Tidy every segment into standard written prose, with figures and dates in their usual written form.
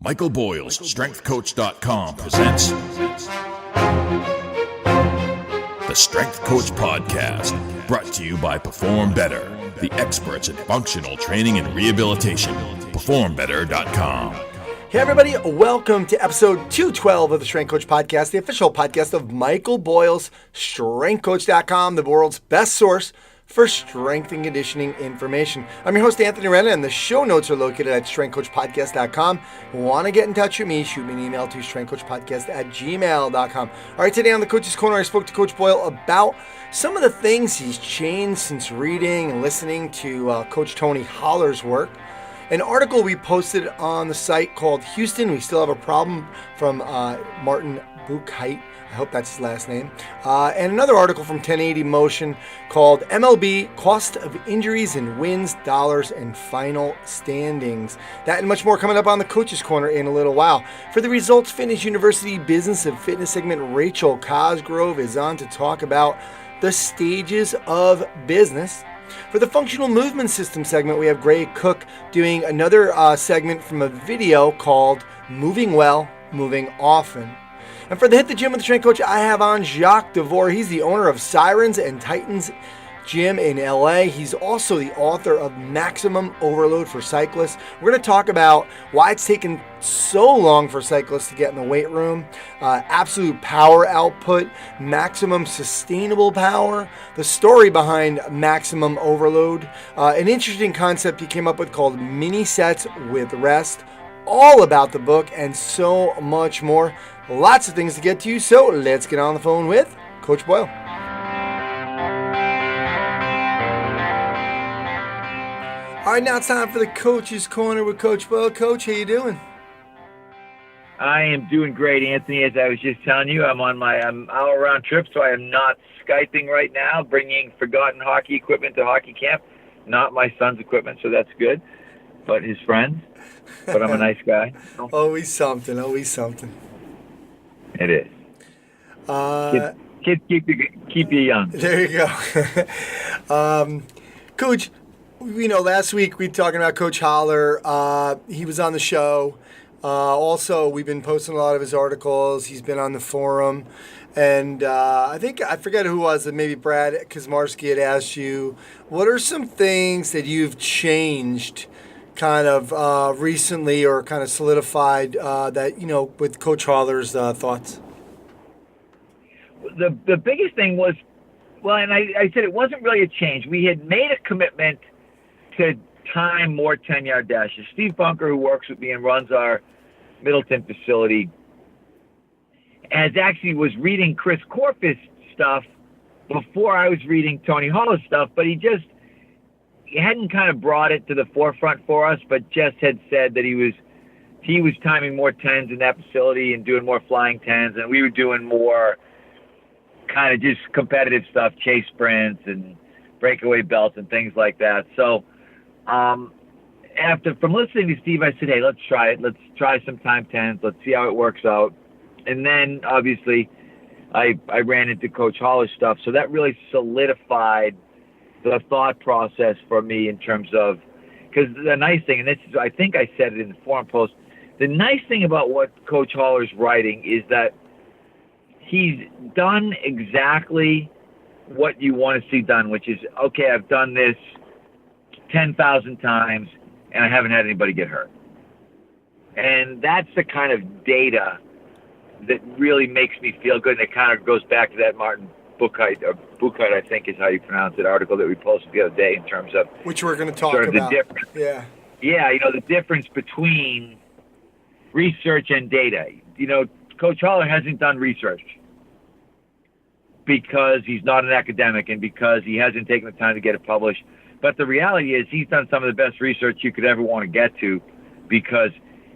Michael Boyle's StrengthCoach.com presents the Strength Coach Podcast, brought to you by Perform Better, the experts in functional training and rehabilitation. PerformBetter.com. Hey everybody, welcome to episode 212 of the Strength Coach Podcast, the official podcast of Michael Boyle's StrengthCoach.com, the world's best source for strength and conditioning information. I'm your host, Anthony Renna, and the show notes are located at StrengthCoachPodcast.com. Want to get in touch with me, shoot me an email to StrengthCoachPodcast@gmail.com. All right, today on the Coach's Corner, I spoke to Coach Boyle about some of the things he's changed since reading and listening to Coach Tony Holler's work. An article we posted on the site called Houston, We Still Have a Problem, from Martin Buchheit. I hope that's his last name. And another article from 1080 Motion called MLB, Cost of Injuries and Wins, Dollars, and Final Standings. That and much more coming up on the Coach's Corner in a little while. For the Results Fitness University Business of Fitness segment, Rachel Cosgrove is on to talk about the stages of business. For the Functional Movement System segment, we have Gray Cook doing another segment from a video called Moving Well, Moving Often. And for the Hit the Gym with the Strength Coach, I have on Jacques DeVore. He's the owner of Sirens and Titans Gym in LA. He's also the author of Maximum Overload for Cyclists. We're going to talk about why it's taken so long for cyclists to get in the weight room, absolute power output, maximum sustainable power, the story behind Maximum Overload, an interesting concept he came up with called mini sets with rest, all about the book, and so much more. Lots of things to get to, so let's get on the phone with Coach Boyle. All right, now it's time for the Coach's Corner with Coach Boyle. Coach, how you doing? I am doing great, Anthony. As I was just telling you, I'm hour-round trip, so I am not Skyping right now, bringing forgotten hockey equipment to hockey camp. Not my son's equipment, so that's good, but his friends. But I'm a nice guy. Always something, always something. It is. Kids keep you young. There you go. Coach, last week we were talking about Coach Holler. He was on the show. Also, we've been posting a lot of his articles. He's been on the forum. And I forget who it was, maybe Brad Kazmarski had asked you, what are some things that you've changed kind of recently or kind of solidified that, with Coach Holler's thoughts? The biggest thing was, and I said it wasn't really a change. We had made a commitment to time more 10-yard dashes. Steve Bunker, who works with me and runs our Middleton facility, was reading Chris Korfist's stuff before I was reading Tony Holler's stuff, but he hadn't kind of brought it to the forefront for us, but just had said that he was timing more 10s in that facility and doing more flying 10s, and we were doing more kind of just competitive stuff, chase sprints and breakaway belts and things like that. So from listening to Steve, I said, hey, let's try it. Let's try some time 10s. Let's see how it works out. And then obviously I ran into Coach Holler's stuff. So that really solidified the thought process for me in terms of, because the nice thing, and this is, I think I said it in the forum post, the nice thing about what Coach Holler's writing is that he's done exactly what you want to see done, which is, okay, I've done this 10,000 times and I haven't had anybody get hurt. And that's the kind of data that really makes me feel good. And it kind of goes back to that Martin Buchheit, I think is how you pronounce it, article that we posted the other day in terms of which we're going to talk sort of about. The difference. Yeah, the difference between research and data. Coach Holler hasn't done research because he's not an academic and because he hasn't taken the time to get it published. But the reality is he's done some of the best research you could ever want to get to, because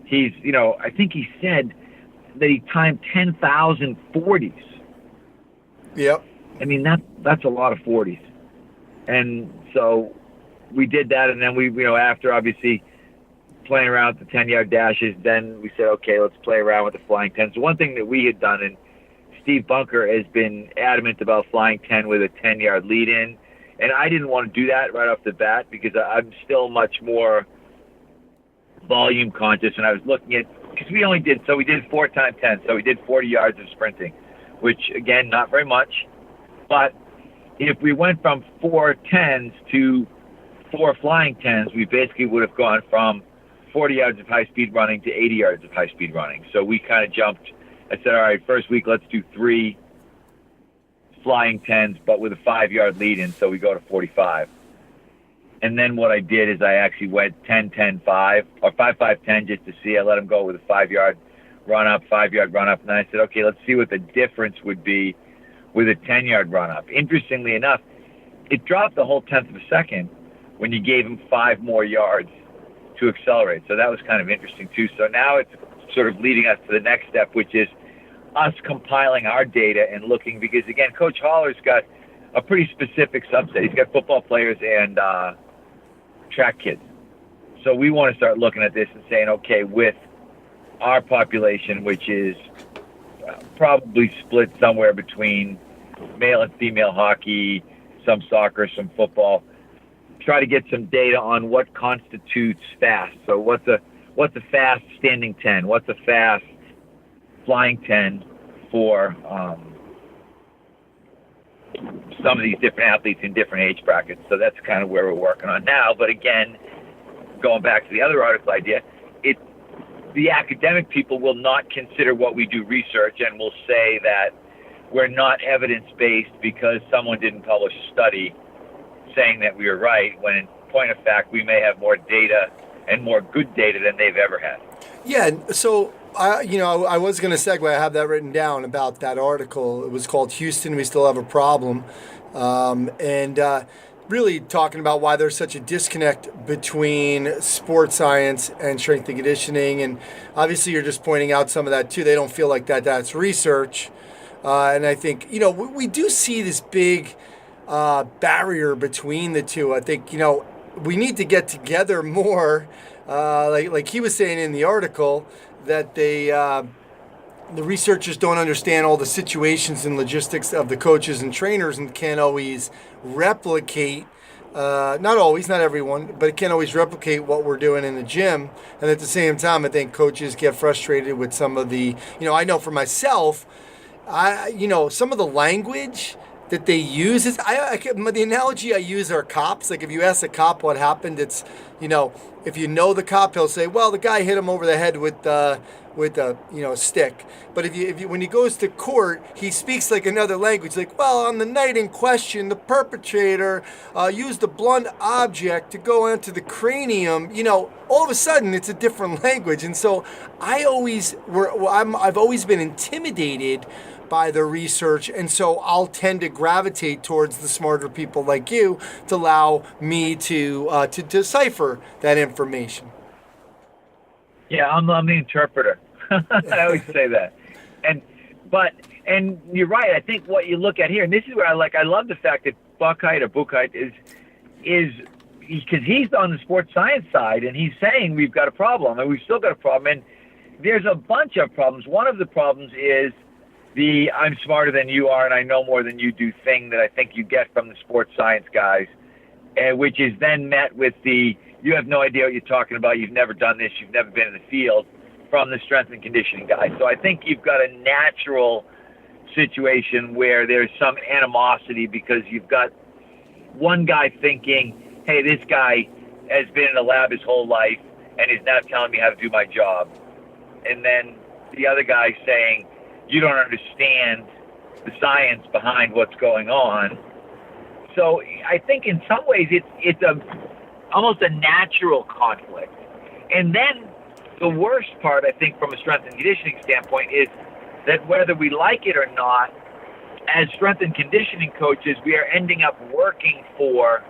he's, I think he said that he timed 10,000 40s. Yep. I mean, that's a lot of 40s. And so we did that, and then we, after obviously playing around with the 10-yard dashes, then we said, okay, let's play around with the flying 10s. So one thing that we had done, and Steve Bunker has been adamant about flying 10 with a 10-yard lead-in, and I didn't want to do that right off the bat because I'm still much more volume conscious, and I was looking at, because we did 4 times 10, so we did 40 yards of sprinting, which again, not very much, but if we went from 4 10s to 4 flying 10s, we basically would have gone from 40 yards of high-speed running to 80 yards of high-speed running. So we kind of jumped. I said, all right, first week, let's do 3 flying 10s, but with a 5-yard lead in, so we go to 45. And then what I did is I actually went 10 10 5 or 5 5 10 just to see. I let him go with a 5-yard run up, 5-yard run up, and then I said, okay, let's see what the difference would be with a 10-yard run up. Interestingly enough, it dropped the whole 10th of a second when you gave him 5 more yards to accelerate. So that was kind of interesting too. So now it's sort of leading us to the next step, which is us compiling our data and looking, because again, Coach Holler's got a pretty specific subset. He's got football players and track kids. So we want to start looking at this and saying, okay, with our population, which is probably split somewhere between male and female hockey, some soccer, some football, try to get some data on what constitutes fast. So what's a fast standing 10? What's a fast flying 10 for some of these different athletes in different age brackets? So that's kind of where we're working on now. But again, going back to the other article idea, the academic people will not consider what we do research and will say that we're not evidence-based because someone didn't publish a study saying that we were right, when in point of fact, we may have more data and more good data than they've ever had. Yeah, so I was going to segue. I have that written down about that article. It was called "Houston, We Still Have a Problem," and really talking about why there's such a disconnect between sports science and strength and conditioning. And obviously, you're just pointing out some of that too. They don't feel like that's research, and I think we do see this big barrier between the two. I think we need to get together more. Like he was saying in the article, that the researchers don't understand all the situations and logistics of the coaches and trainers and can't always replicate, not always, not everyone, but it can't always replicate what we're doing in the gym. And at the same time, I think coaches get frustrated with some of the, I know for myself, some of the language that they use is, the analogy I use are cops. Like if you ask a cop what happened, it's, if the cop, he'll say, well, the guy hit him over the head with a stick. But if you when he goes to court, he speaks like another language. Like, well, on the night in question, the perpetrator used a blunt object to go into the cranium. All of a sudden, it's a different language. And so I've always been intimidated by the research, and so I'll tend to gravitate towards the smarter people like you to allow me to decipher that information. Yeah, I'm the interpreter. I always say that. And you're right. I think what you look at here, and this is where I love the fact that Buchheit is because he's on the sports science side, and he's saying we've got a problem, and we've still got a problem, and there's a bunch of problems. One of the problems is the I'm smarter than you are and I know more than you do thing that I think you get from the sports science guys, which is then met with the you have no idea what you're talking about, you've never done this, you've never been in the field, from the strength and conditioning guys. So I think you've got a natural situation where there's some animosity because you've got one guy thinking, hey, this guy has been in a lab his whole life and is now telling me how to do my job. And then the other guy saying, you don't understand the science behind what's going on. So I think in some ways it's almost a natural conflict. And then the worst part, I think, from a strength and conditioning standpoint is that whether we like it or not, as strength and conditioning coaches, we are ending up working for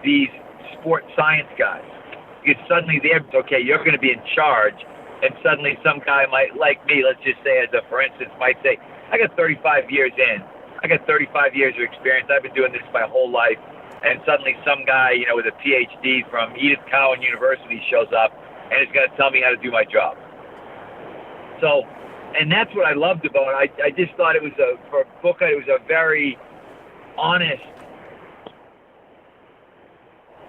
these sports science guys. Because suddenly you're going to be in charge. And suddenly some guy might, like me, let's just say for instance, might say, I got 35 years in. I got 35 years of experience. I've been doing this my whole life. And suddenly some guy, with a PhD from Edith Cowan University shows up and is going to tell me how to do my job. So, and that's what I loved about it. I just thought it was for Buchheit, it was a very honest,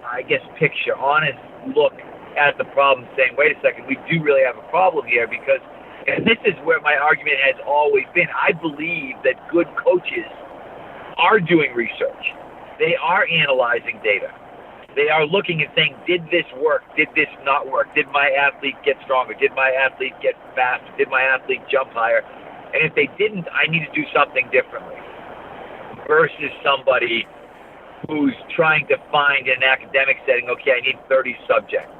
honest look at the problem saying, wait a second, we do really have a problem here because, and this is where my argument has always been, I believe that good coaches are doing research. They are analyzing data. They are looking and saying, did this work? Did this not work? Did my athlete get stronger? Did my athlete get faster? Did my athlete jump higher? And if they didn't, I need to do something differently. Versus somebody who's trying to find in an academic setting, okay, I need 30 subjects.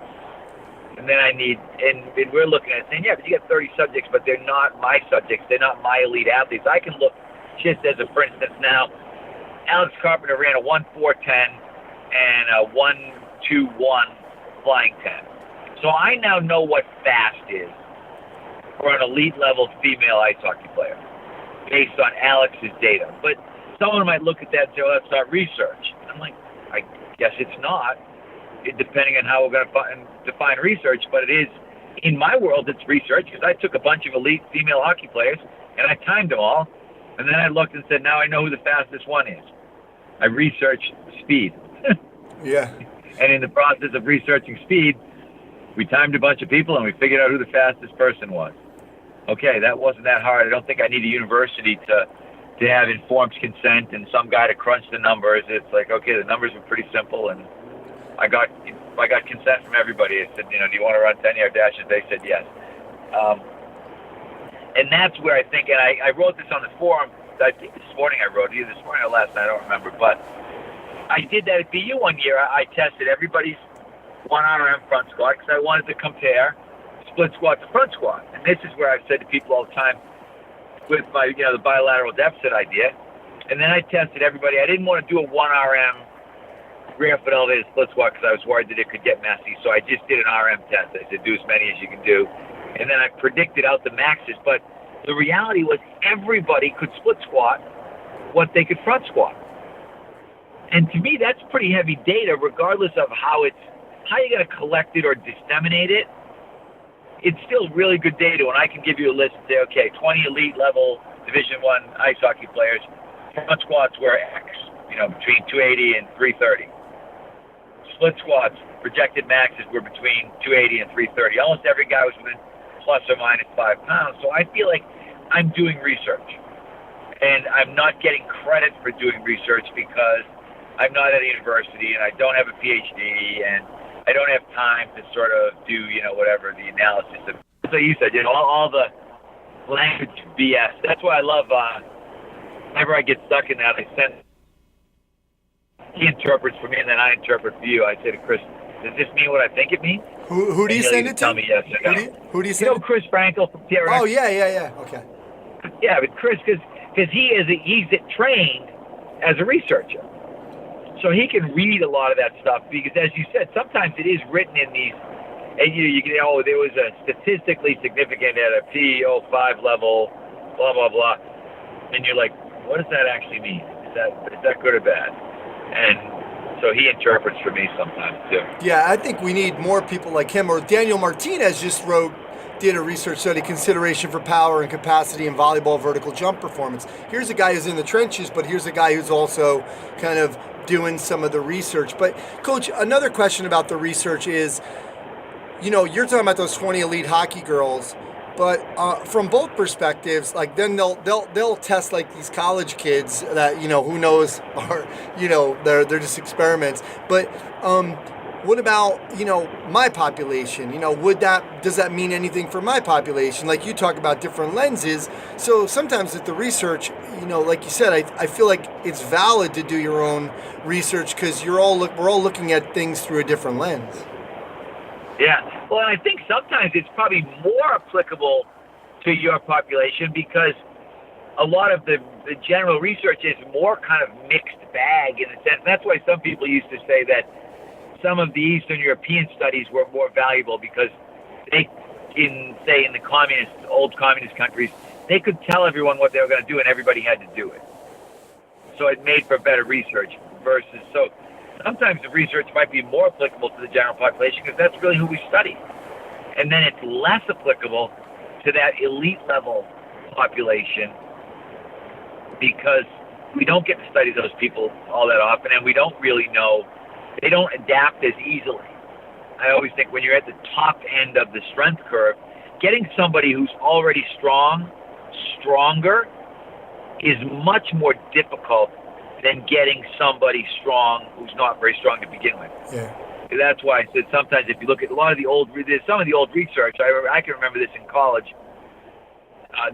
And then I need, and we're looking at it saying, yeah, but you got 30 subjects, but they're not my subjects. They're not my elite athletes. I can look just as a, for instance, now, Alex Carpenter ran a 1.410 and a 1.21 flying 10. So I now know what fast is for an elite level female ice hockey player based on Alex's data. But someone might look at that and say, well, that's not research. I'm like, I guess it's not, depending on how we're going to define research. But it is, in my world, it's research because I took a bunch of elite female hockey players and I timed them all. And then I looked and said, now I know who the fastest one is. I researched speed. Yeah. And in the process of researching speed, we timed a bunch of people and we figured out who the fastest person was. Okay, that wasn't that hard. I don't think I need a university to have informed consent and some guy to crunch the numbers. It's like, okay, the numbers were pretty simple, and I got consent from everybody. I said, do you want to run 10-yard dashes? They said yes. And that's where I think, and I wrote this on the forum, I think this morning I wrote it, either this morning or last night, I don't remember, but I did that at BU one year. I tested everybody's 1RM front squat because I wanted to compare split squat to front squat. And this is where I've said to people all the time with my, the bilateral deficit idea. And then I tested everybody. I didn't want to do a 1RM rear foot elevated split squat because I was worried that it could get messy. So I just did an RM test. I said, do as many as you can do. And then I predicted out the maxes. But the reality was everybody could split squat what they could front squat. And to me, that's pretty heavy data, regardless of how you're going to collect it or disseminate it. It's still really good data when I can give you a list and say, okay, 20 elite level Division I ice hockey players, front squats were X, between 280 and 330. Split squats, projected maxes were between 280 and 330. Almost every guy was within plus or minus 5 pounds. So I feel like I'm doing research. And I'm not getting credit for doing research because I'm not at a university and I don't have a PhD and I don't have time to sort of do, whatever the analysis of. So you said, all the language BS. That's why I love, whenever I get stuck in that, he interprets for me and then I interpret for you. I say to Chris, does this mean what I think it means? Who do you send it to? Tell me yes or no. Who do you send it to? Chris Frankel from TRX. Oh, yeah. Okay. Yeah, but Chris, because he's trained as a researcher. So he can read a lot of that stuff because, as you said, sometimes it is written in these, and you can, there was a statistically significant at a P05 level, blah, blah, blah. And you're like, what does that actually mean? Is that good or bad? And so he interprets for me sometimes, too. Yeah, I think we need more people like him. Or Daniel Martinez did a research study, consideration for power and capacity in volleyball vertical jump performance. Here's a guy who's in the trenches, but here's a guy who's also kind of doing some of the research. But Coach, another question about the research is, you're talking about those 20 elite hockey girls, but from both perspectives, like then they'll test like these college kids that who knows are they're just experiments. But what about my population? Does that mean anything for my population? Like you talk about different lenses. So sometimes with the research, like you said, I feel like it's valid to do your own research because we're all looking at things through a different lens. Yeah. Well, and I think sometimes it's probably more applicable to your population because a lot of the general research is more kind of mixed bag in a sense. And that's why some people used to say that some of the Eastern European studies were more valuable because they, in the old communist countries, they could tell everyone what they were going to do and everybody had to do it. So it made for better research versus, so sometimes the research might be more applicable to the general population because that's really who we study. And then it's less applicable to that elite level population because we don't get to study those people all that often and we don't really know, they don't adapt as easily. I always think when you're at the top end of the strength curve, getting somebody who's already stronger, is much more difficult than getting somebody strong who's not very strong to begin with. Yeah. That's why I said sometimes if you look at a lot of the old, some of the old research, I can remember this in college.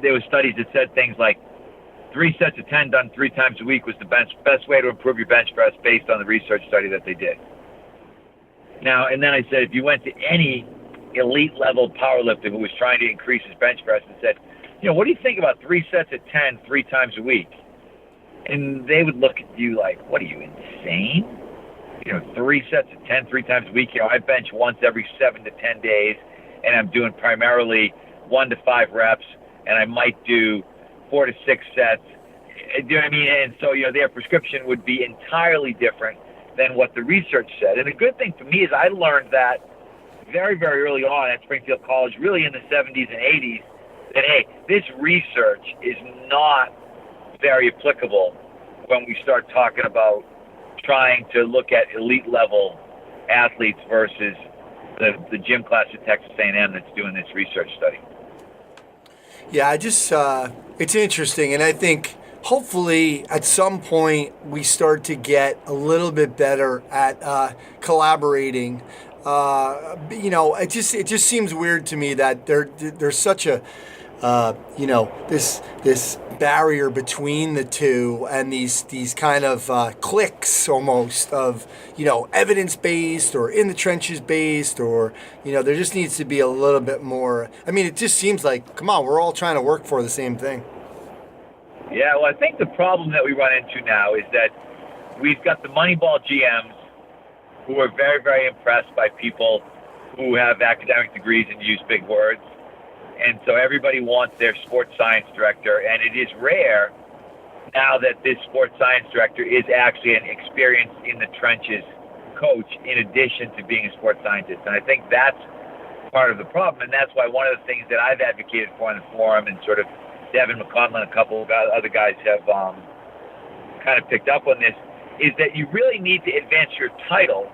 There were studies that said things like 3 sets of 10 done 3 times a week was the best way to improve your bench press based on the research study that they did. Now, and then I said, if you went to any elite level powerlifter who was trying to increase his bench press and said, what do you think about 3 sets of 10 3 times a week? And they would look at you like, what are you, insane? 3 sets of 10 3 times a week. I bench once every 7 to 10 days, and I'm doing primarily 1 to 5 reps, and I might do 4 to 6 sets. Do you know what I mean? And so, their prescription would be entirely different than what the research said. And the good thing for me is I learned that very, very early on at Springfield College, really in the 70s and 80s, that, hey, this research is not very applicable when we start talking about trying to look at elite level athletes versus the gym class at Texas A&M that's doing this research study. Yeah, it's interesting, and I think hopefully at some point we start to get a little bit better at collaborating. It just seems weird to me that there's such a this barrier between the two, and these kind of cliques almost of evidence-based or in the trenches based, or there just needs to be a little bit more. I mean, it just seems like, come on, we're all trying to work for the same thing. Yeah, well, I think the problem that we run into now is that we've got the Moneyball GMs who are very, very impressed by people who have academic degrees and use big words. And so everybody wants their sports science director, and it is rare now that this sports science director is actually an experienced in the trenches coach in addition to being a sports scientist. And I think that's part of the problem, and that's why one of the things that I've advocated for in the forum, and sort of Devin McConnell and a couple of other guys have kind of picked up on this, is that you really need to advance your title,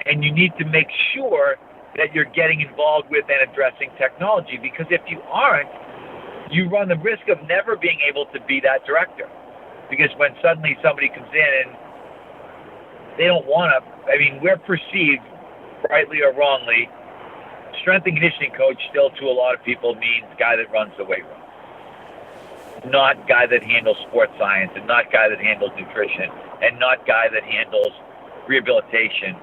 and you need to make sure that you're getting involved with and addressing technology, because if you aren't, you run the risk of never being able to be that director. Because when suddenly somebody comes in and they don't want to, we're perceived, rightly or wrongly, strength and conditioning coach still to a lot of people means guy that runs the weight room, not guy that handles sports science, and not guy that handles nutrition, and not guy that handles rehabilitation.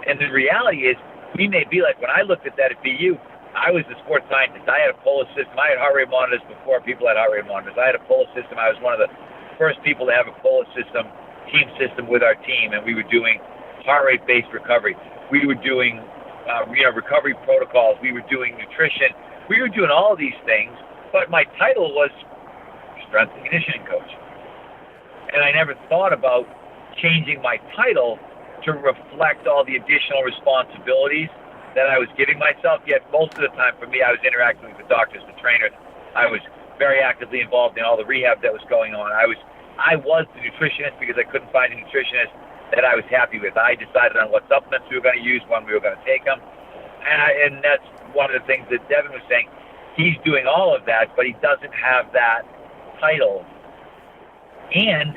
And the reality is, we may be like, when I looked at that at BU, I was the sports scientist. I had a Polis system. I had heart rate monitors before people had heart rate monitors. I had a Polis system. I was one of the first people to have a Polis system, team system with our team, and we were doing heart rate-based recovery. We were doing recovery protocols. We were doing nutrition. We were doing all of these things, but my title was strength and conditioning coach. And I never thought about changing my title to reflect all the additional responsibilities that I was giving myself. Yet most of the time for me, I was interacting with the doctors, the trainers. I was very actively involved in all the rehab that was going on. I was the nutritionist because I couldn't find a nutritionist that I was happy with. I decided on what supplements we were going to use, when we were going to take them. And that's one of the things that Devin was saying. He's doing all of that, but he doesn't have that title. And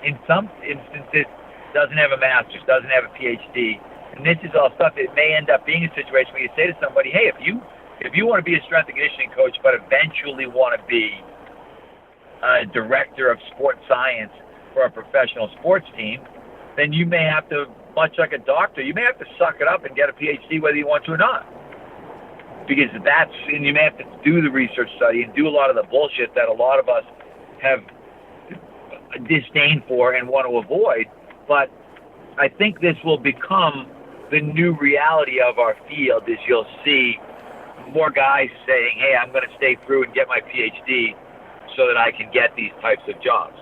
in some instances, doesn't have a master's, doesn't have a PhD, and this is all stuff. It may end up being a situation where you say to somebody, hey, if you want to be a strength and conditioning coach, but eventually want to be a director of sports science for a professional sports team, then you may have to, much like a doctor, you may have to suck it up and get a PhD whether you want to or not. Because and you may have to do the research study and do a lot of the bullshit that a lot of us have disdain for and want to avoid. But I think this will become the new reality of our field, is you'll see more guys saying, hey, I'm going to stay through and get my PhD so that I can get these types of jobs.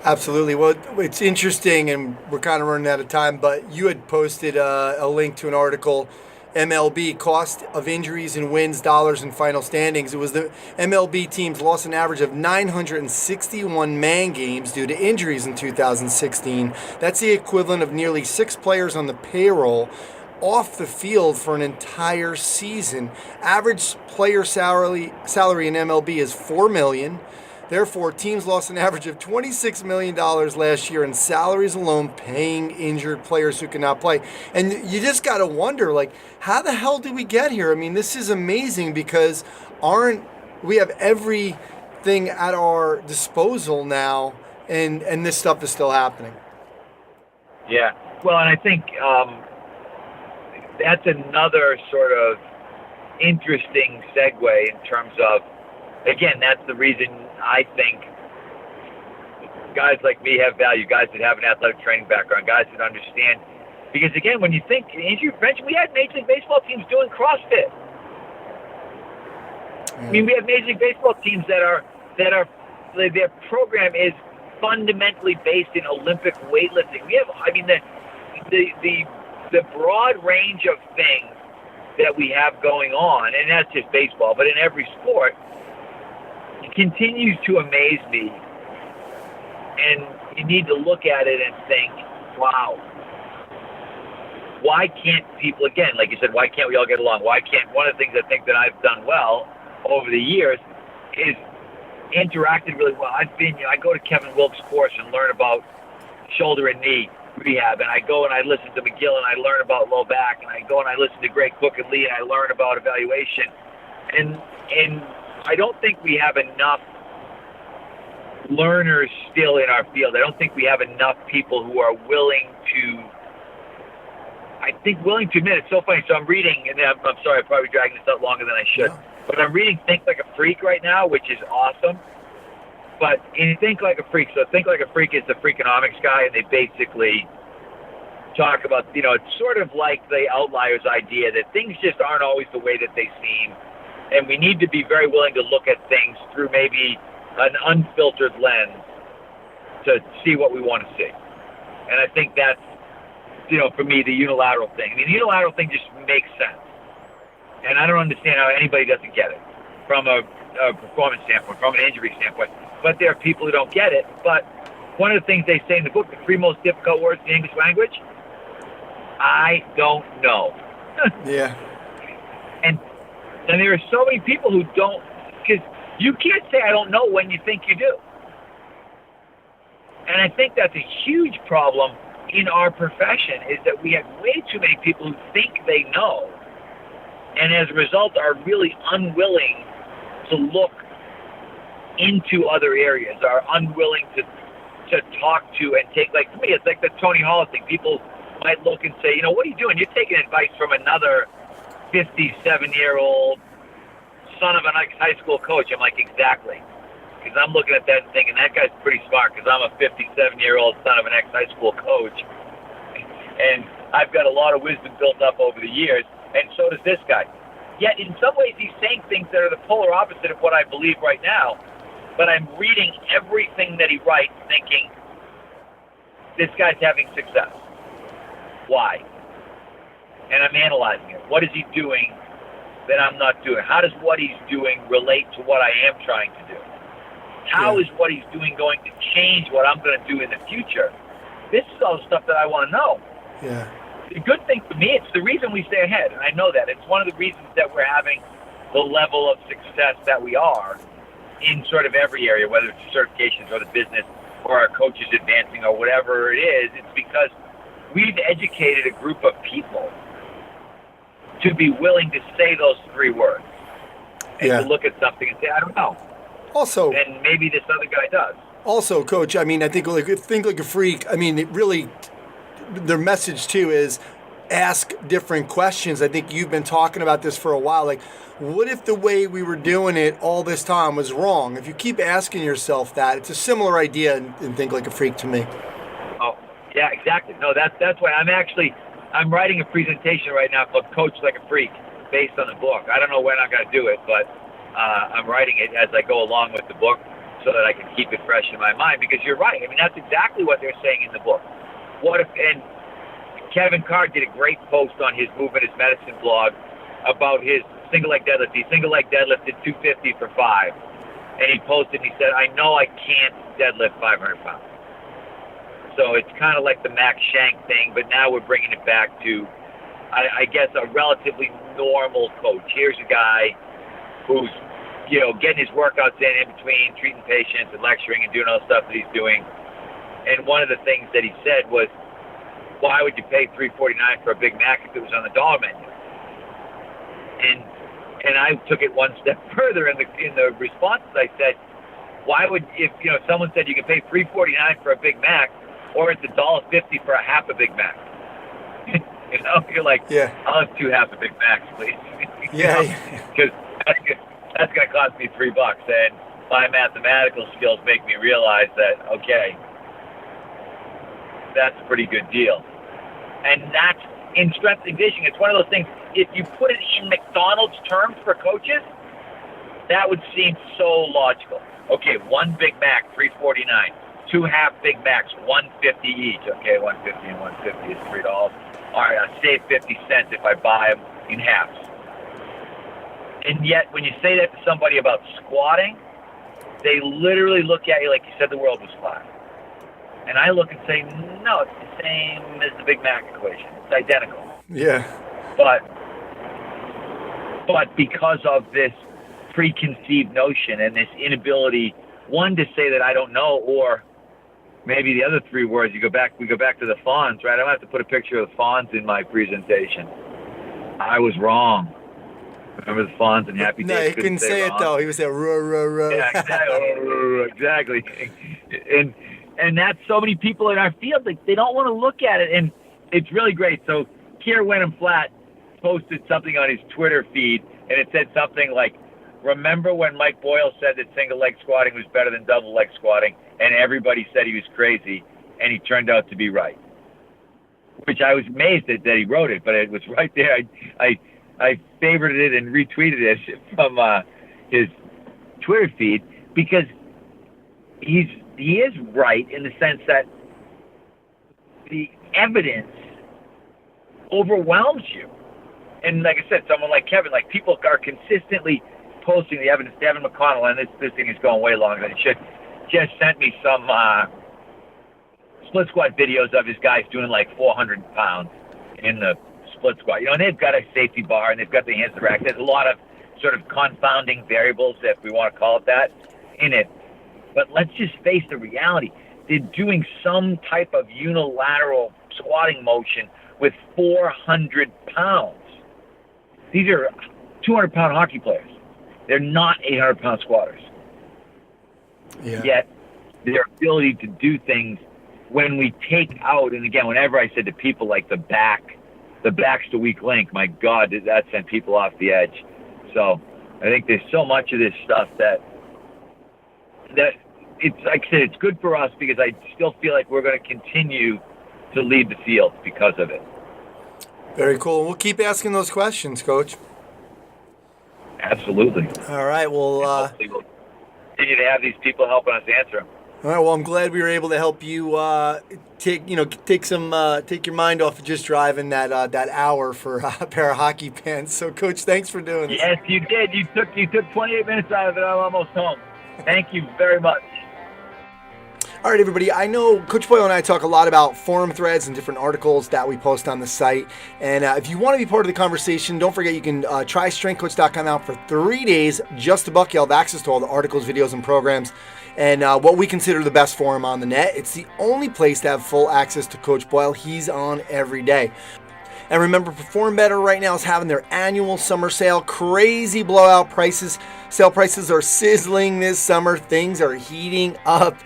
Absolutely. Well, it's interesting, and we're kind of running out of time, but you had posted a link to an article MLB, cost of injuries and wins, dollars, and final standings. It was the MLB teams lost an average of 961 man games due to injuries in 2016. That's the equivalent of nearly 6 players on the payroll off the field for an entire season. Average player salary in MLB is $4 million. Therefore, teams lost an average of $26 million last year in salaries alone, paying injured players who cannot play. And you just got to wonder, like, how the hell did we get here? I mean, this is amazing because we have everything at our disposal now, and this stuff is still happening. Yeah. Well, and I think that's another sort of interesting segue in terms of, again, that's the reason I think guys like me have value, guys that have an athletic training background, guys that understand. Because, again, when you think injury prevention, we had Major League Baseball teams doing CrossFit. I mean, we have Major League Baseball teams that are their program is fundamentally based in Olympic weightlifting. We have, I mean, the broad range of things that we have going on, and that's just baseball, but in every sport, it continues to amaze me. And you need to look at it and think, wow, why can't people, again, like you said, why can't we all get along? Why can't, one of the things I think that I've done well over the years is interacted really well. I go to Kevin Wilkes' course and learn about shoulder and knee rehab, and I go and I listen to McGill and I learn about low back, and I go and I listen to Greg Cook and Lee and I learn about evaluation. And I don't think we have enough learners still in our field. I don't think we have enough people who are willing to admit. It's so funny. So I'm reading, and I'm sorry, I'm probably dragging this out longer than I should, but I'm reading Think Like a Freak right now, which is awesome. But in Think Like a Freak, so Think Like a Freak is the Freakonomics guy, and they basically talk about, it's sort of like the Outliers idea that things just aren't always the way that they seem, and we need to be very willing to look at things through maybe an unfiltered lens to see what we want to see. And I think that's, for me, the unilateral thing. I mean, the unilateral thing just makes sense. And I don't understand how anybody doesn't get it from a performance standpoint, from an injury standpoint. But there are people who don't get it. But one of the things they say in the book, the 3 most difficult words in the English language, I don't know. Yeah. And there are so many people who don't, because you can't say I don't know when you think you do. And I think that's a huge problem in our profession, is that we have way too many people who think they know, and as a result are really unwilling to look into other areas, are unwilling to talk to and take, like, to me, it's like the Tony Hall thing. People might look and say, what are you doing? You're taking advice from another 57-year-old son of an ex-high school coach. I'm like, exactly. Because I'm looking at that and thinking, that guy's pretty smart, because I'm a 57-year-old son of an ex-high school coach. And I've got a lot of wisdom built up over the years, and so does this guy. Yet in some ways he's saying things that are the polar opposite of what I believe right now, but I'm reading everything that he writes thinking, this guy's having success. Why? And I'm analyzing it. What is he doing that I'm not doing? How does what he's doing relate to what I am trying to do? How is what he's doing going to change what I'm going to do in the future? This is all the stuff that I want to know. Yeah. The good thing for me, it's the reason we stay ahead, and I know that. It's one of the reasons that we're having the level of success that we are in sort of every area, whether it's certifications or the business or our coaches advancing or whatever it is. It's because we've educated a group of people to be willing to say those 3 words and to look at something and say, I don't know. Also, and maybe this other guy does. Also, Coach, I mean, I think Like a Freak, I mean, it really, their message too is ask different questions. I think you've been talking about this for a while. Like, what if the way we were doing it all this time was wrong? If you keep asking yourself that, it's a similar idea in Think Like a Freak to me. Oh, yeah, exactly. No, that's why I'm writing a presentation right now called Coach Like a Freak based on the book. I don't know when I'm going to do it, but I'm writing it as I go along with the book so that I can keep it fresh in my mind, because you're right. I mean, that's exactly what they're saying in the book. What if, and Kevin Carr did a great post on his Movement is Medicine blog about his single leg deadlift. He single leg deadlifted 250 for 5. And he posted, he said, I know I can't deadlift 500 pounds. So it's kind of like the Max Shank thing, but now we're bringing it back to, I guess, a relatively normal coach. Here's a guy who's, getting his workouts in between treating patients and lecturing and doing all the stuff that he's doing. And one of the things that he said was, why would you pay $3.49 for a Big Mac if it was on the dollar menu? And I took it one step further in the responses. I said, why would, if someone said you can pay $3.49 for a Big Mac, or it's $1.50 for a half a Big Mac? You're like, yeah, I'll have 2 half a Big Macs, please. Yeah. Because that's going to cost me $3, and my mathematical skills make me realize that, okay, that's a pretty good deal. And that's in strength and conditioning. It's one of those things, if you put it in McDonald's terms for coaches, that would seem so logical. Okay, 1 Big Mac, $3.49. 2 half Big Macs, $1.50 each. Okay, $1.50 and $1.50 is $3. All right, I'll save 50 cents if I buy them in halves. And yet, when you say that to somebody about squatting, they literally look at you like you said the world was flat. And I look and say, no, it's the same as the Big Mac equation. It's identical. Yeah. But because of this preconceived notion and this inability, one, to say that I don't know, or maybe the other 3 words, we go back to the fawns, right? I don't have to put a picture of the fawns in my presentation. I was wrong. Remember the fawns and Happy Days? No, he couldn't say it, though. He was saying, ruh. Yeah, exactly. And that's so many people in our field, they don't want to look at it, and it's really great. So Kier Wenham Flat posted something on his Twitter feed, and it said something like, remember when Mike Boyle said that single leg squatting was better than double leg squatting, and everybody said he was crazy, and he turned out to be right. Which I was amazed that he wrote it, but it was right there. I favorited it and retweeted it from his Twitter feed, because he is right in the sense that the evidence overwhelms you. And like I said, someone like Kevin, like people are consistently posting the evidence. Devin McConnell, and this thing is going way longer than it should, just sent me some split squat videos of his guys doing like 400 pounds in the split squat. And they've got a safety bar and they've got the hands to the rack. There's a lot of sort of confounding variables, if we want to call it that, in it. But let's just face the reality. They're doing some type of unilateral squatting motion with 400 pounds. These are 200-pound hockey players. They're not 800-pound squatters. Yeah. Yet their ability to do things, when we take out, and again, whenever I said to people like the back's the weak link, my God, did that send people off the edge. So I think there's so much of this stuff that it's, like I said, it's good for us because I still feel like we're going to continue to lead the field because of it. Very cool. We'll keep asking those questions, Coach. Absolutely. All right. Well, hopefully we'll continue to have these people helping us answer them. All right. Well, I'm glad we were able to help you take your mind off of just driving that hour for a pair of hockey pants. So, Coach, thanks for doing this. Yes, you did. You took 28 minutes out of it. I'm almost home. Thank you very much. All right, everybody. I know Coach Boyle and I talk a lot about forum threads and different articles that we post on the site. And if you want to be part of the conversation, don't forget you can try strengthcoach.com out for 3 days. Just $1. You'll have access to all the articles, videos, and programs. And what we consider the best forum on the net. It's the only place to have full access to Coach Boyle. He's on every day. And remember, Perform Better right now is having their annual summer sale. Crazy blowout prices. Sale prices are sizzling this summer. Things are heating up.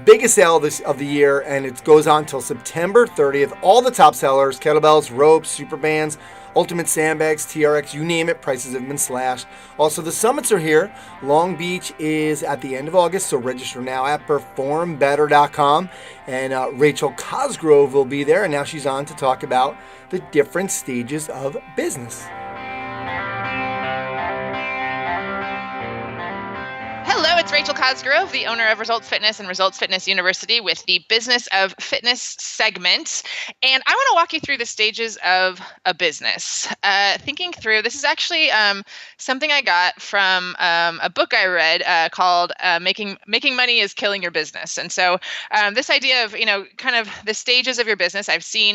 Biggest sale of the year, and it goes on until September 30th. All the top sellers, kettlebells, ropes, super bands, ultimate sandbags, TRX, you name it, prices have been slashed. Also, the summits are here. Long Beach is at the end of August, so register now at performbetter.com. And Rachel Cosgrove will be there, and now she's on to talk about the different stages of business. Hello, it's Rachel Cosgrove, the owner of Results Fitness and Results Fitness University with the Business of Fitness segment. And I want to walk you through the stages of a business. Thinking through, this is actually something I got from a book I read called Making Money is Killing Your Business. And so this idea of, kind of the stages of your business,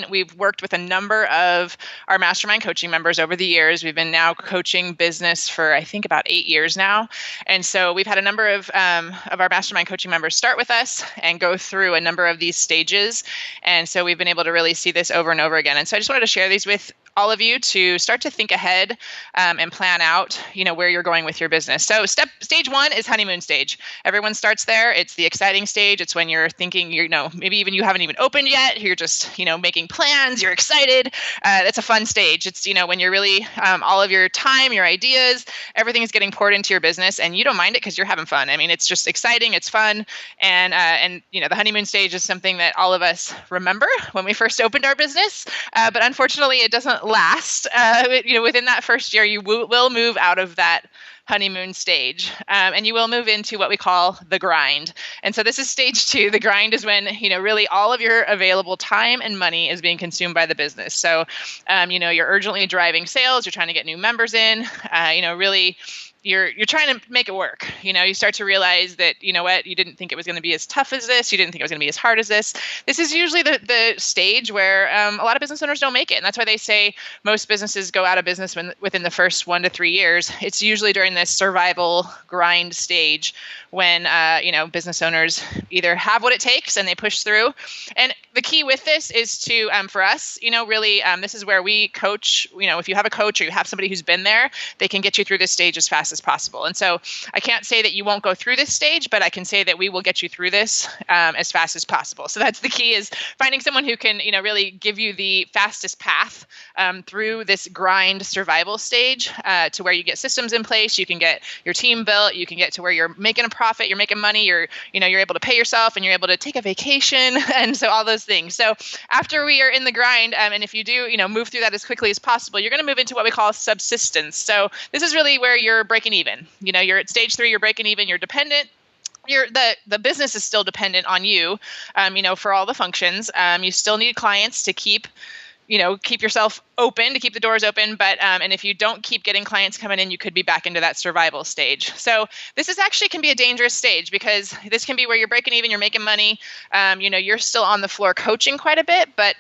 we've worked with a number of our mastermind coaching members over the years. We've been now coaching business for, I think, about 8 years now. And so we've had a number of our mastermind coaching members start with us and go through a number of these stages. And so we've been able to really see this over and over again. And so I just wanted to share these with all of you to start to think ahead and plan out, where you're going with your business. So stage one is honeymoon stage. Everyone starts there. It's the exciting stage. It's when you're thinking, maybe even you haven't even opened yet. You're just, making plans. You're excited. It's a fun stage. It's, when you're really all of your time, your ideas, everything is getting poured into your business, and you don't mind it because you're having fun. I mean, it's just exciting. It's fun. And the honeymoon stage is something that all of us remember when we first opened our business. But unfortunately, it doesn't last. Within that first year, you will move out of that honeymoon stage, and you will move into what we call the grind. And so this is stage two. The grind is when, really all of your available time and money is being consumed by the business. So, you're urgently driving sales. You're trying to get new members in. Really, you're trying to make it work. You start to realize that, you didn't think it was going to be as tough as this. You didn't think it was going to be as hard as this. This is usually the stage where a lot of business owners don't make it. And that's why they say most businesses go out of business within the first 1 to 3 years. It's usually during this survival grind stage when, business owners either have what it takes and they push through. And the key with this is to, for us, really, this is where we coach. If you have a coach or you have somebody who's been there, they can get you through this stage as fast as possible. And so I can't say that you won't go through this stage, but I can say that we will get you through this as fast as possible. So that's the key, is finding someone who can, really give you the fastest path through this grind survival stage to where you get systems in place, you can get your team built, you can get to where you're making a profit, you're making money, you're able to pay yourself, and you're able to take a vacation, and so all those things. So after we are in the grind, and if you do, move through that as quickly as possible, you're going to move into what we call subsistence. So this is really where you're breaking even. You're at stage 3, you're breaking even, you're dependent. The business is still dependent on you, for all the functions. You still need clients to keep yourself open, to keep the doors open. But, and if you don't keep getting clients coming in, you could be back into that survival stage. So this is actually can be a dangerous stage, because this can be where you're breaking even, you're making money. You're still on the floor coaching quite a bit, but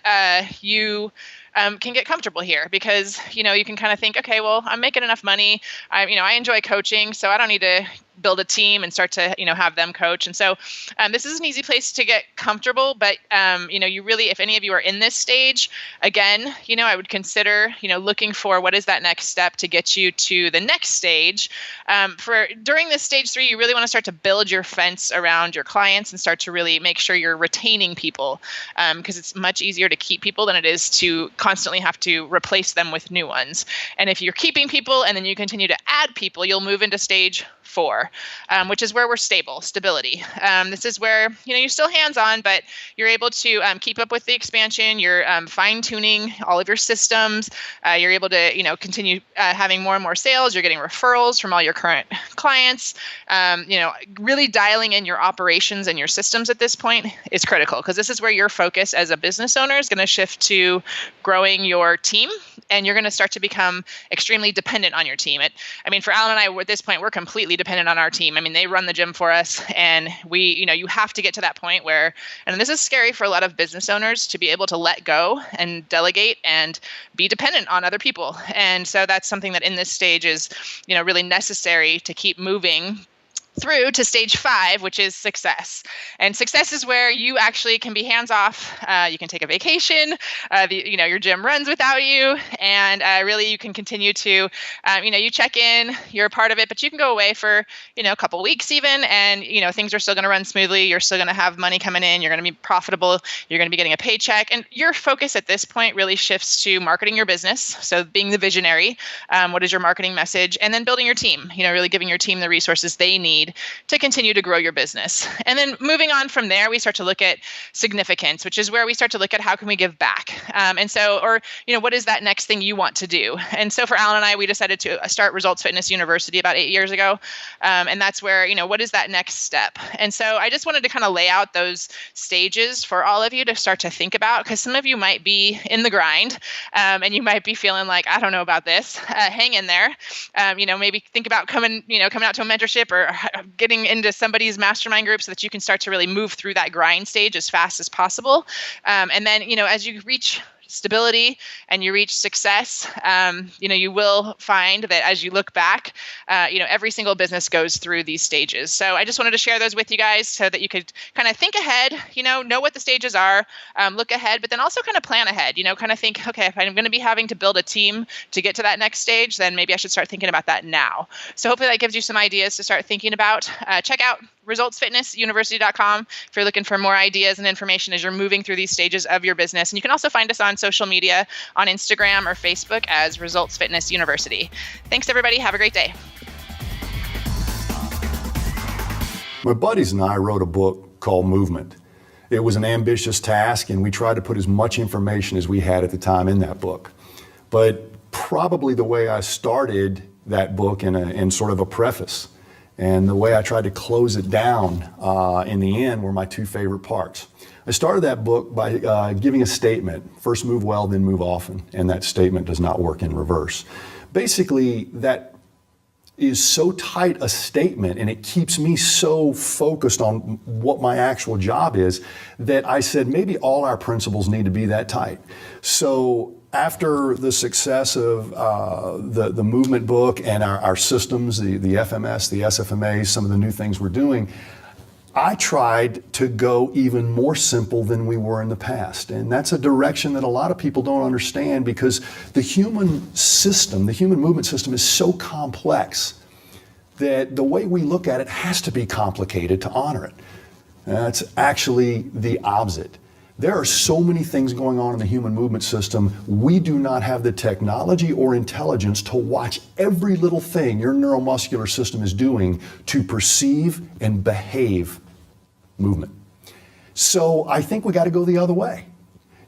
you can get comfortable here, because, you can kind of think, okay, well, I'm making enough money. I enjoy coaching, so I don't need to build a team and start to, have them coach. And so this is an easy place to get comfortable. But, you really, if any of you are in this stage, again, I would consider, looking for what is that next step to get you to the next stage. During this stage 3, you really want to start to build your fence around your clients and start to really make sure you're retaining people, because it's much easier to keep people than it is to constantly have to replace them with new ones. And if you're keeping people and then you continue to add people, you'll move into stage 4, which is where we're stability. This is where, you're still hands-on, but you're able to keep up with the expansion. You're fine-tuning all of your systems. You're able to, continue having more and more sales. You're getting referrals from all your current clients. Really dialing in your operations and your systems at this point is critical, because this is where your focus as a business owner is going to shift to growing your team, and you're going to start to become extremely dependent on your team. For Alan and I, at this point, we're completely dependent on our team. They run the gym for us, and we, you have to get to that point where, and this is scary for a lot of business owners, to be able to let go and delegate and be dependent on other people. And so that's something that in this stage is, really necessary to keep moving through to stage 5, which is success. And success is where you actually can be hands-off. You can take a vacation. Your gym runs without you, and really you can continue to, you check in. You're a part of it, but you can go away for a couple weeks even, and things are still going to run smoothly. You're still going to have money coming in. You're going to be profitable. You're going to be getting a paycheck, and your focus at this point really shifts to marketing your business. So being the visionary, what is your marketing message, and then building your team. Really giving your team the resources they need need to continue to grow your business. And then moving on from there, we start to look at significance, which is where we start to look at how can we give back. What is that next thing you want to do? And so for Alan and I, we decided to start Results Fitness University about 8 years ago. And that's where, what is that next step? And so I just wanted to kind of lay out those stages for all of you to start to think about, because some of you might be in the grind and you might be feeling like, I don't know about this. Hang in there. Maybe think about coming out to a mentorship or getting into somebody's mastermind group so that you can start to really move through that grind stage as fast as possible. And then, as you reach stability and you reach success, you will find that as you look back, every single business goes through these stages. So I just wanted to share those with you guys so that you could kind of think ahead, know what the stages are, look ahead, but then also kind of plan ahead, kind of think, okay, if I'm going to be having to build a team to get to that next stage, then maybe I should start thinking about that now. So hopefully that gives you some ideas to start thinking about. Check out resultsfitnessuniversity.com if you're looking for more ideas and information as you're moving through these stages of your business. And you can also find us on social media on Instagram or Facebook as Results Fitness University. Thanks, everybody. Have a great day. My buddies and I wrote a book called Movement. It was an ambitious task, and we tried to put as much information as we had at the time in that book. But probably the way I started that book in sort of a preface, and the way I tried to close it down in the end were my two favorite parts. I started that book by giving a statement, first move well, then move often, and that statement does not work in reverse. Basically, that is so tight a statement, and it keeps me so focused on what my actual job is, that I said maybe all our principles need to be that tight. So after the success of the movement book and our systems, the FMS, the SFMA, some of the new things we're doing, I tried to go even more simple than we were in the past. And that's a direction that a lot of people don't understand, because the human system, the human movement system, is so complex that the way we look at it has to be complicated to honor it. That's actually the opposite. There are so many things going on in the human movement system. We do not have the technology or intelligence to watch every little thing your neuromuscular system is doing to perceive and behave movement. So I think we got to go the other way.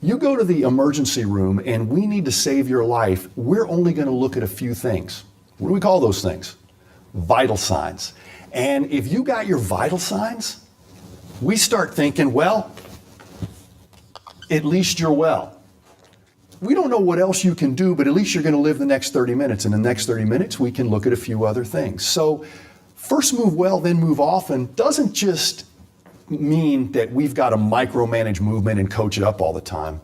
You go to the emergency room and we need to save your life. We're only going to look at a few things. What do we call those things? Vital signs. And if you got your vital signs, we start thinking, well, at least you're well. We don't know what else you can do, but at least you're going to live the next 30 minutes. In the next 30 minutes, we can look at a few other things. So first move well, then move often doesn't just mean that we've got to micromanage movement and coach it up all the time.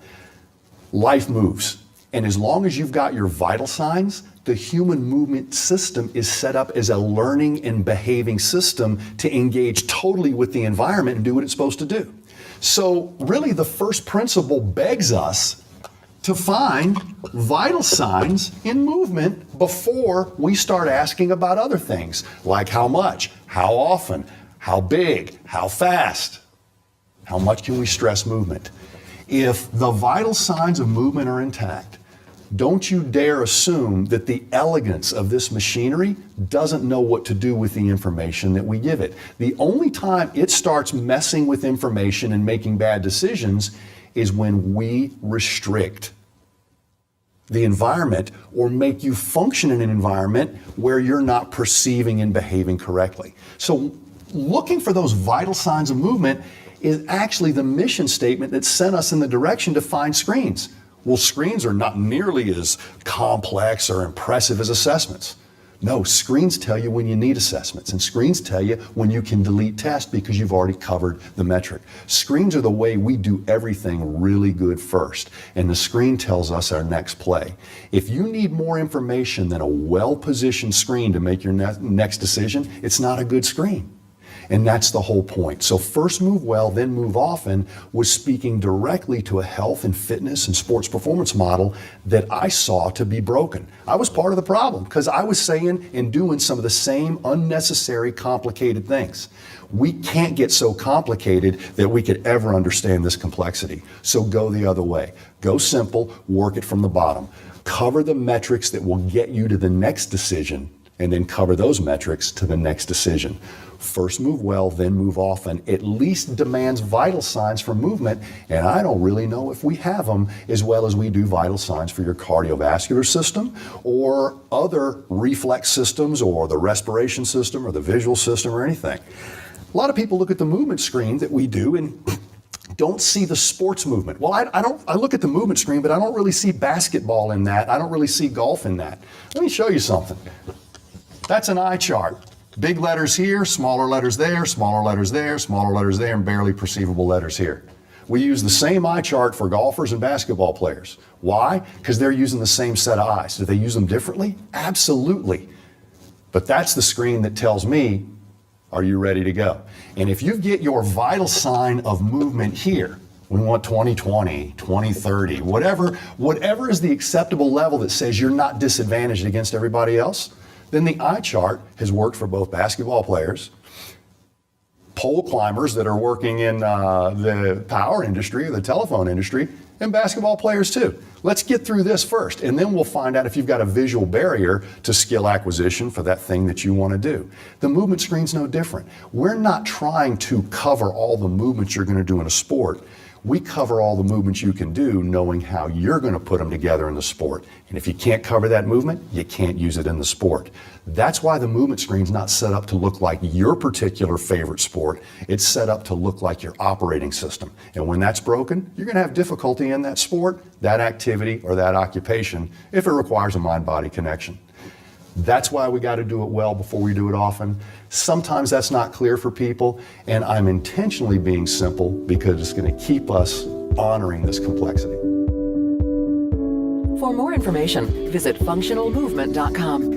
Life moves. And as long as you've got your vital signs, the human movement system is set up as a learning and behaving system to engage totally with the environment and do what it's supposed to do. So really the first principle begs us to find vital signs in movement before we start asking about other things, like how much, how often, how big, how fast, how much can we stress movement. If the vital signs of movement are intact, don't you dare assume that the elegance of this machinery doesn't know what to do with the information that we give it. The only time it starts messing with information and making bad decisions is when we restrict the environment or make you function in an environment where you're not perceiving and behaving correctly. So looking for those vital signs of movement is actually the mission statement that sent us in the direction to find screens. Well, screens are not nearly as complex or impressive as assessments. No, screens tell you when you need assessments, and screens tell you when you can delete tests because you've already covered the metric. Screens are the way we do everything really good first, and the screen tells us our next play. If you need more information than a well-positioned screen to make your next decision, it's not a good screen. And that's the whole point. So first move well, then move often was speaking directly to a health and fitness and sports performance model that I saw to be broken. I was part of the problem because I was saying and doing some of the same unnecessary, complicated things. We can't get so complicated that we could ever understand this complexity. So go the other way. Go simple, work it from the bottom. Cover the metrics that will get you to the next decision and then cover those metrics to the next decision. First move well, then move often, at least demands vital signs for movement, and I don't really know if we have them as well as we do vital signs for your cardiovascular system or other reflex systems or the respiration system or the visual system or anything. A lot of people look at the movement screen that we do and don't see the sports movement. Well, I look at the movement screen, but I don't really see basketball in that. I don't really see golf in that. Let me show you something. That's an eye chart. Big letters here, smaller letters there, smaller letters there, smaller letters there, and barely perceivable letters here. We use the same eye chart for golfers and basketball players. Why? Because they're using the same set of eyes. Do they use them differently? Absolutely. But that's the screen that tells me, are you ready to go? And if you get your vital sign of movement here, we want 20/20, 20/30, whatever is the acceptable level that says you're not disadvantaged against everybody else, then the eye chart has worked for both basketball players, pole climbers that are working in the power industry or the telephone industry, and basketball players too. Let's get through this first, and then we'll find out if you've got a visual barrier to skill acquisition for that thing that you want to do. The movement screen's no different. We're not trying to cover all the movements you're going to do in a sport. We cover all the movements you can do knowing how you're going to put them together in the sport. And if you can't cover that movement, you can't use it in the sport. That's why the movement screen's not set up to look like your particular favorite sport. It's set up to look like your operating system. And when that's broken, you're going to have difficulty in that sport, that activity, or that occupation if it requires a mind-body connection. That's why we got to do it well before we do it often. Sometimes that's not clear for people, and I'm intentionally being simple because it's going to keep us honoring this complexity. For more information, visit functionalmovement.com.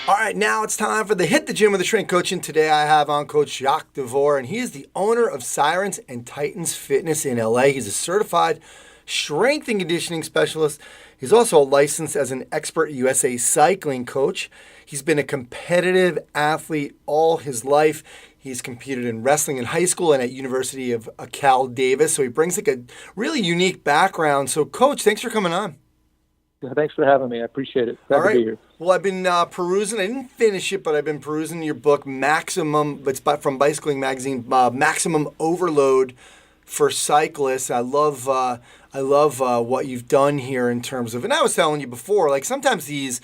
All right, now it's time for the Hit the Gym with the Strength Coach. And today I have on Coach Jacques DeVore, and he is the owner of Sirens and Titans Fitness in LA. He's a certified strength and conditioning specialist. He's also licensed as an expert USA cycling coach. He's been a competitive athlete all his life. He's competed in wrestling in high school and at University of Cal Davis. So he brings like a really unique background. So Coach, thanks for coming on. Yeah, thanks for having me. I appreciate it. Glad to be here. Well, I've been perusing. I didn't finish it, but I've been perusing your book, Maximum. It's from Bicycling Magazine, Maximum Overload for Cyclists. I love what you've done here in terms of, and I was telling you before, like sometimes these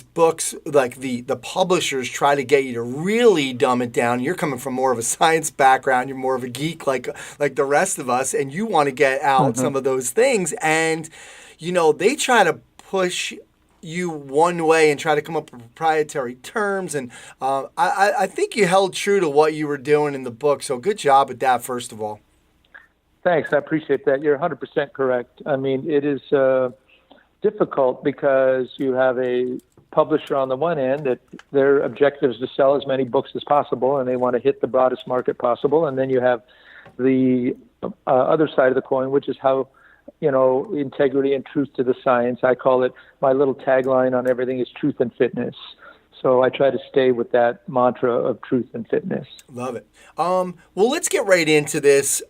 books, like the publishers try to get you to really dumb it down. You're coming from more of a science background. You're more of a geek like the rest of us, and you want to get out some of those things. And, you know, they try to push you one way and try to come up with proprietary terms. And I think you held true to what you were doing in the book. So good job at that, first of all. Thanks. I appreciate that. You're 100% correct. I mean, it is difficult because you have a publisher on the one end that their objective is to sell as many books as possible, and they want to hit the broadest market possible. And then you have the other side of the coin, which is how, you know, integrity and truth to the science. I call it, my little tagline on everything is truth and fitness. So I try to stay with that mantra of truth and fitness. Love it. Well, let's get right into this.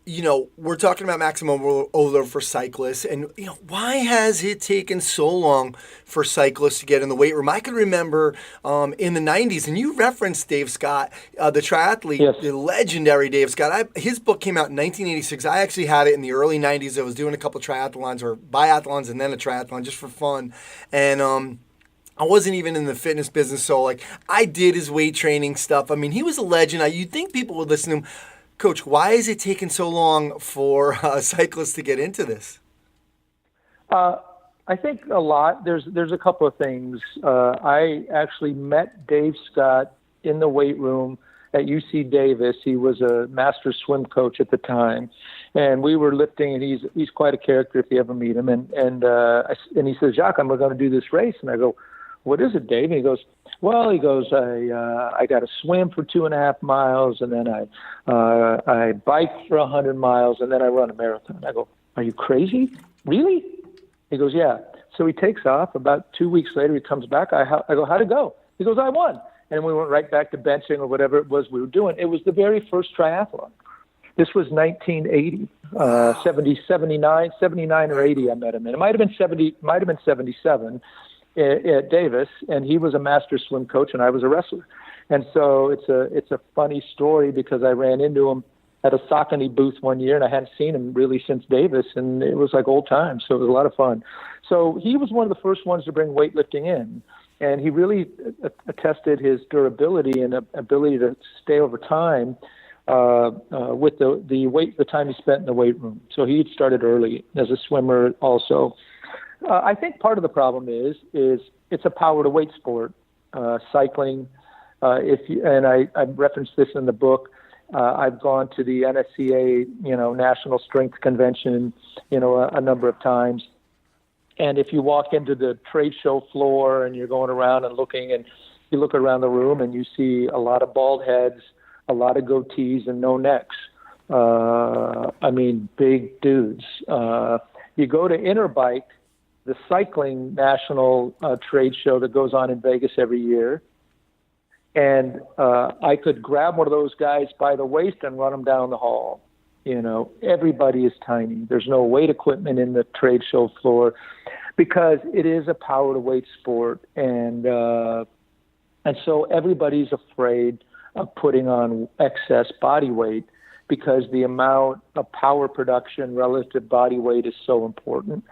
You know, we're talking about maximum overload for cyclists, and, you know, why has it taken so long for cyclists to get in the weight room? I can remember in the 90s, and you referenced Dave Scott, the triathlete, yes, the legendary Dave Scott. His book came out in 1986. I actually had it in the early 90s. I was doing a couple triathlons or biathlons and then a triathlon just for fun. And I wasn't even in the fitness business, so, like, I did his weight training stuff. I mean, he was a legend. You'd think people would listen to him. Coach, why is it taking so long for cyclists to get into this? I think a lot. There's a couple of things. I actually met Dave Scott in the weight room at UC Davis. He was a master swim coach at the time, and we were lifting. And he's quite a character if you ever meet him. And he says, Jacques, I'm going to do this race. And I go, what is it, Dave? And he goes, I got to swim for 2.5 miles, and then I bike for 100 miles, and then I run a marathon. I go, are you crazy? Really? He goes, yeah. So he takes off. About 2 weeks later, he comes back. I go, how'd it go? He goes, I won. And we went right back to benching or whatever it was we were doing. It was the very first triathlon. This was 1980. 79 or 80. I met him, and it might have been 77 at Davis, and he was a master swim coach, and I was a wrestler. And so it's a funny story because I ran into him at a Saucony booth one year, and I hadn't seen him really since Davis, and it was like old times, so it was a lot of fun. So he was one of the first ones to bring weightlifting in, and he really attested his durability and ability to stay over time with the time he spent in the weight room. So he started early as a swimmer also. I think part of the problem is it's a power to weight sport, cycling. I referenced this in the book. I've gone to the NSCA, National Strength Convention, a number of times. And if you walk into the trade show floor and you're going around and looking, and you look around the room and you see a lot of bald heads, a lot of goatees, and no necks. Big dudes. You go to Interbike, the cycling national trade show that goes on in Vegas every year, and I could grab one of those guys by the waist and run them down the hall. Everybody is tiny. There's no weight equipment in the trade show floor because it is a power to weight sport, and so everybody's afraid of putting on excess body weight because the amount of power production relative to body weight is so important.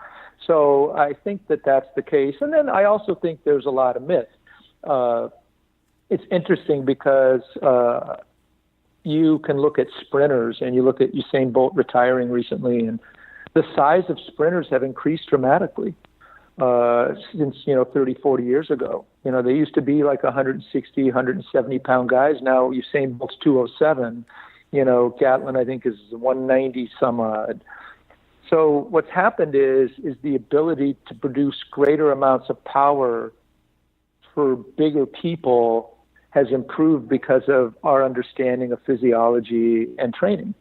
So I think that that's the case. And then I also think there's a lot of myth. It's interesting because you can look at sprinters, and you look at Usain Bolt retiring recently, and the size of sprinters have increased dramatically since 30, 40 years ago. They used to be like 160, 170 pound guys. Now Usain Bolt's 207. Gatlin I think is 190 some odd. So what's happened is the ability to produce greater amounts of power for bigger people has improved because of our understanding of physiology and training.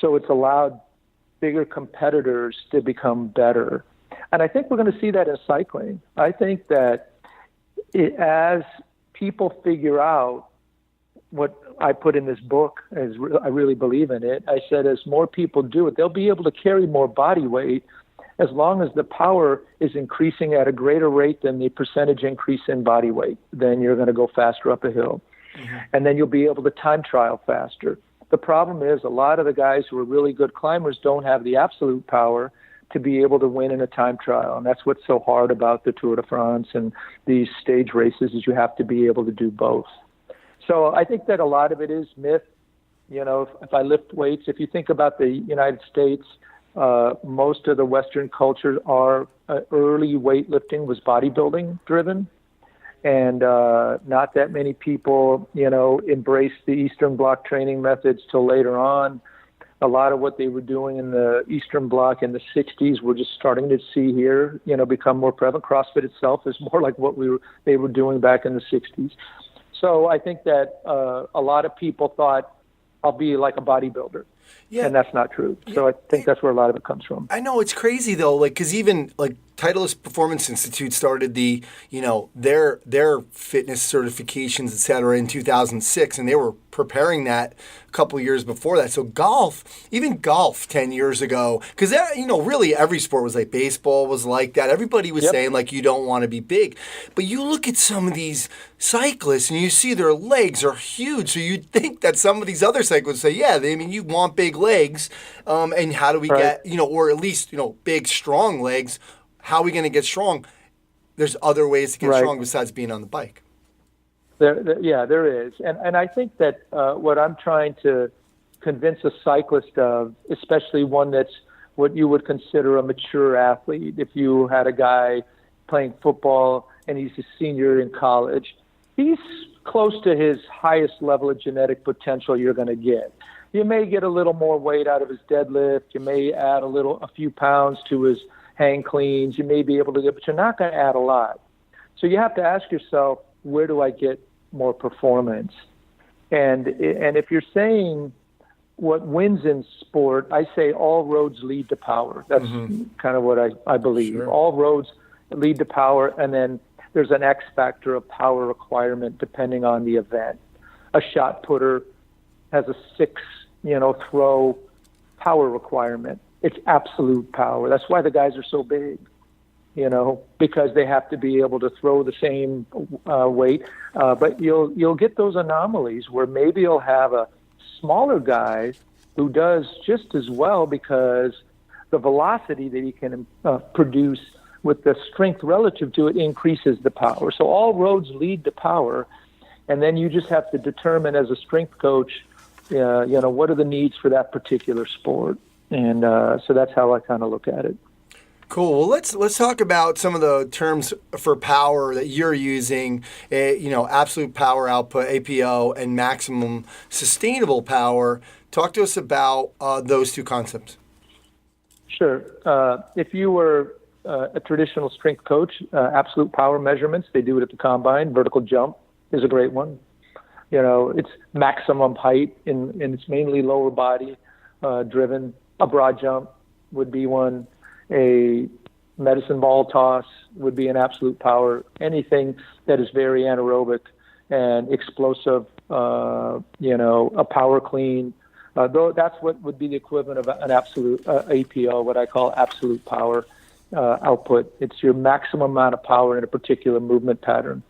So it's allowed bigger competitors to become better. And I think we're going to see that in cycling. I think that as people figure out what I put in this book, I really believe in it. I said as more people do it, they'll be able to carry more body weight as long as the power is increasing at a greater rate than the percentage increase in body weight. Then you're going to go faster up a hill. Mm-hmm. And then you'll be able to time trial faster. The problem is a lot of the guys who are really good climbers don't have the absolute power to be able to win in a time trial. And that's what's so hard about the Tour de France and these stage races is you have to be able to do both. So I think that a lot of it is myth. If I lift weights, if you think about the United States, most of the Western culture are early weightlifting was bodybuilding driven. And not that many people, embraced the Eastern Bloc training methods till later on. A lot of what they were doing in the Eastern Bloc in the 60s, we're just starting to see here, become more prevalent. CrossFit itself is more like what they were doing back in the 60s. So I think that a lot of people thought, I'll be like a bodybuilder. Yeah. And that's not true. So I think that's where a lot of it comes from. I know it's crazy though, because even Titleist Performance Institute started the, their fitness certifications, et cetera, in 2006, and they were preparing that a couple of years before that. So even golf 10 years ago, because really every sport was like baseball was like that. Everybody was saying you don't want to be big, but you look at some of these cyclists and you see their legs are huge. So you'd think that some of these other cyclists say, you want big legs, and how do we get, or at least, big, strong legs. How are we going to get strong? There's other ways to get strong besides being on the bike. There is. And I think that what I'm trying to convince a cyclist of, especially one that's what you would consider a mature athlete, if you had a guy playing football and he's a senior in college, he's close to his highest level of genetic potential you're going to get. You may get a little more weight out of his deadlift. You may add a few pounds to his hang cleans. You may be able to get, but you're not going to add a lot. So you have to ask yourself, where do I get more performance? And if you're saying what wins in sport, I say all roads lead to power. That's kind of what I believe. Sure. All roads lead to power, and then there's an X factor of power requirement depending on the event. A shot putter has a 6, throw power requirement. It's absolute power. That's why the guys are so big, because they have to be able to throw the same weight. But you'll get those anomalies where maybe you'll have a smaller guy who does just as well because the velocity that he can produce with the strength relative to it increases the power. So all roads lead to power, and then you just have to determine as a strength coach, what are the needs for that particular sport. And so that's how I kind of look at it. Cool. Well, let's talk about some of the terms for power that you're using. Absolute power output (APO) and maximum sustainable power. Talk to us about those two concepts. Sure. If you were a traditional strength coach, absolute power measurements, they do it at the combine. Vertical jump is a great one. It's maximum height, and it's mainly lower body driven. A broad jump would be one. A medicine ball toss would be an absolute power. Anything that is very anaerobic and explosive, a power clean, though that's what would be the equivalent of an absolute APO, what I call absolute power output. It's your maximum amount of power in a particular movement pattern.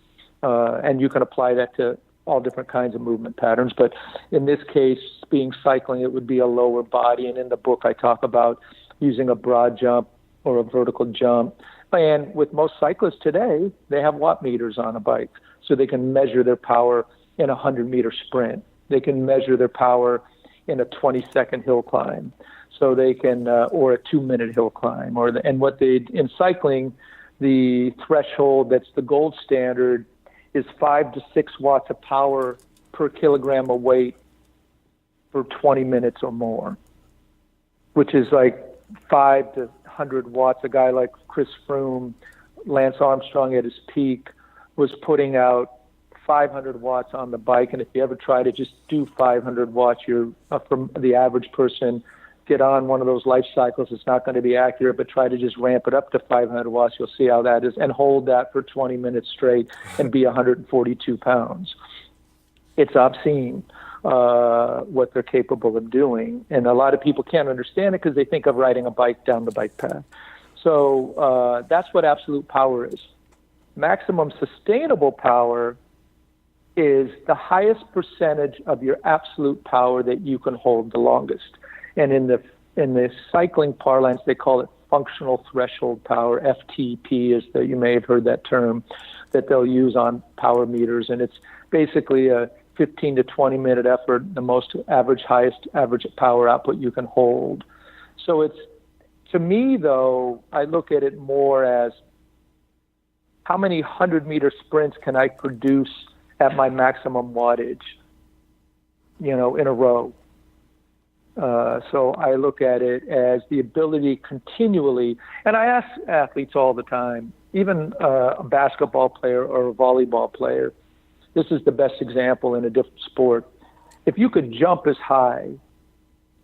And you can apply that to all different kinds of movement patterns. But in this case, being cycling, it would be a lower body. And in the book, I talk about using a broad jump or a vertical jump. And with most cyclists today, they have watt meters on a bike, so they can measure their power in a 100-meter sprint. They can measure their power in a 20-second hill climb, so they can, or a 2-minute hill climb. In cycling, the threshold that's the gold standard is 5 to 6 watts of power per kilogram of weight for 20 minutes or more, which is like 5 to 100 watts. A guy like Chris Froome, Lance Armstrong at his peak, was putting out 500 watts on the bike. And if you ever try to just do 500 watts, you're from the average person, get on one of those life cycles. It's not going to be accurate, but try to just ramp it up to 500 watts. You'll see how that is, and hold that for 20 minutes straight and be 142 pounds. It's obscene what they're capable of doing. And a lot of people can't understand it because they think of riding a bike down the bike path. So that's what absolute power is. Maximum sustainable power is the highest percentage of your absolute power that you can hold the longest. And in the cycling parlance, they call it functional threshold power. FTP is you may have heard that term that they'll use on power meters. And it's basically a 15 to 20 minute effort, the most highest average power output you can hold. So to me though, I look at it more as how many 100-meter sprints can I produce at my maximum wattage, in a row. So I look at it as the ability continually, and I ask athletes all the time, even a basketball player or a volleyball player, this is the best example in a different sport. If you could jump as high